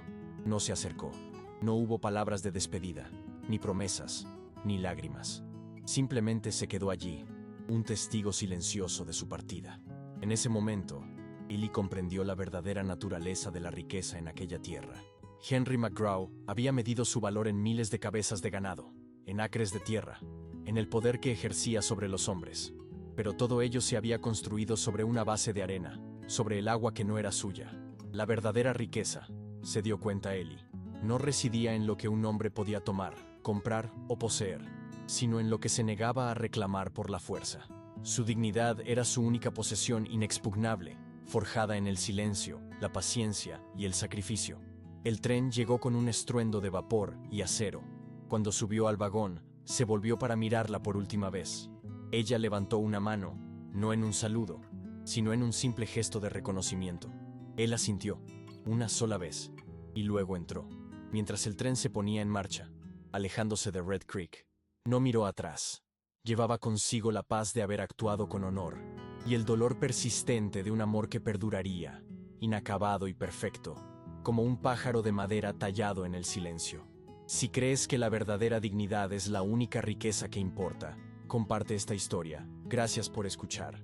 S1: No se acercó. No hubo palabras de despedida, ni promesas, ni lágrimas. Simplemente se quedó allí, un testigo silencioso de su partida. En ese momento, Ellie comprendió la verdadera naturaleza de la riqueza en aquella tierra. Henry McGraw había medido su valor en miles de cabezas de ganado, en acres de tierra, en el poder que ejercía sobre los hombres. Pero todo ello se había construido sobre una base de arena, sobre el agua que no era suya. La verdadera riqueza, se dio cuenta Ellie, no residía en lo que un hombre podía tomar, comprar o poseer, sino en lo que se negaba a reclamar por la fuerza. Su dignidad era su única posesión inexpugnable, forjada en el silencio, la paciencia y el sacrificio. El tren llegó con un estruendo de vapor y acero. Cuando subió al vagón, se volvió para mirarla por última vez. Ella levantó una mano, no en un saludo, sino en un simple gesto de reconocimiento. Él asintió, una sola vez, y luego entró. Mientras el tren se ponía en marcha, alejándose de Red Creek, no miró atrás. Llevaba consigo la paz de haber actuado con honor, y el dolor persistente de un amor que perduraría, inacabado y perfecto, como un pájaro de madera tallado en el silencio. Si crees que la verdadera dignidad es la única riqueza que importa, comparte esta historia. Gracias por escuchar.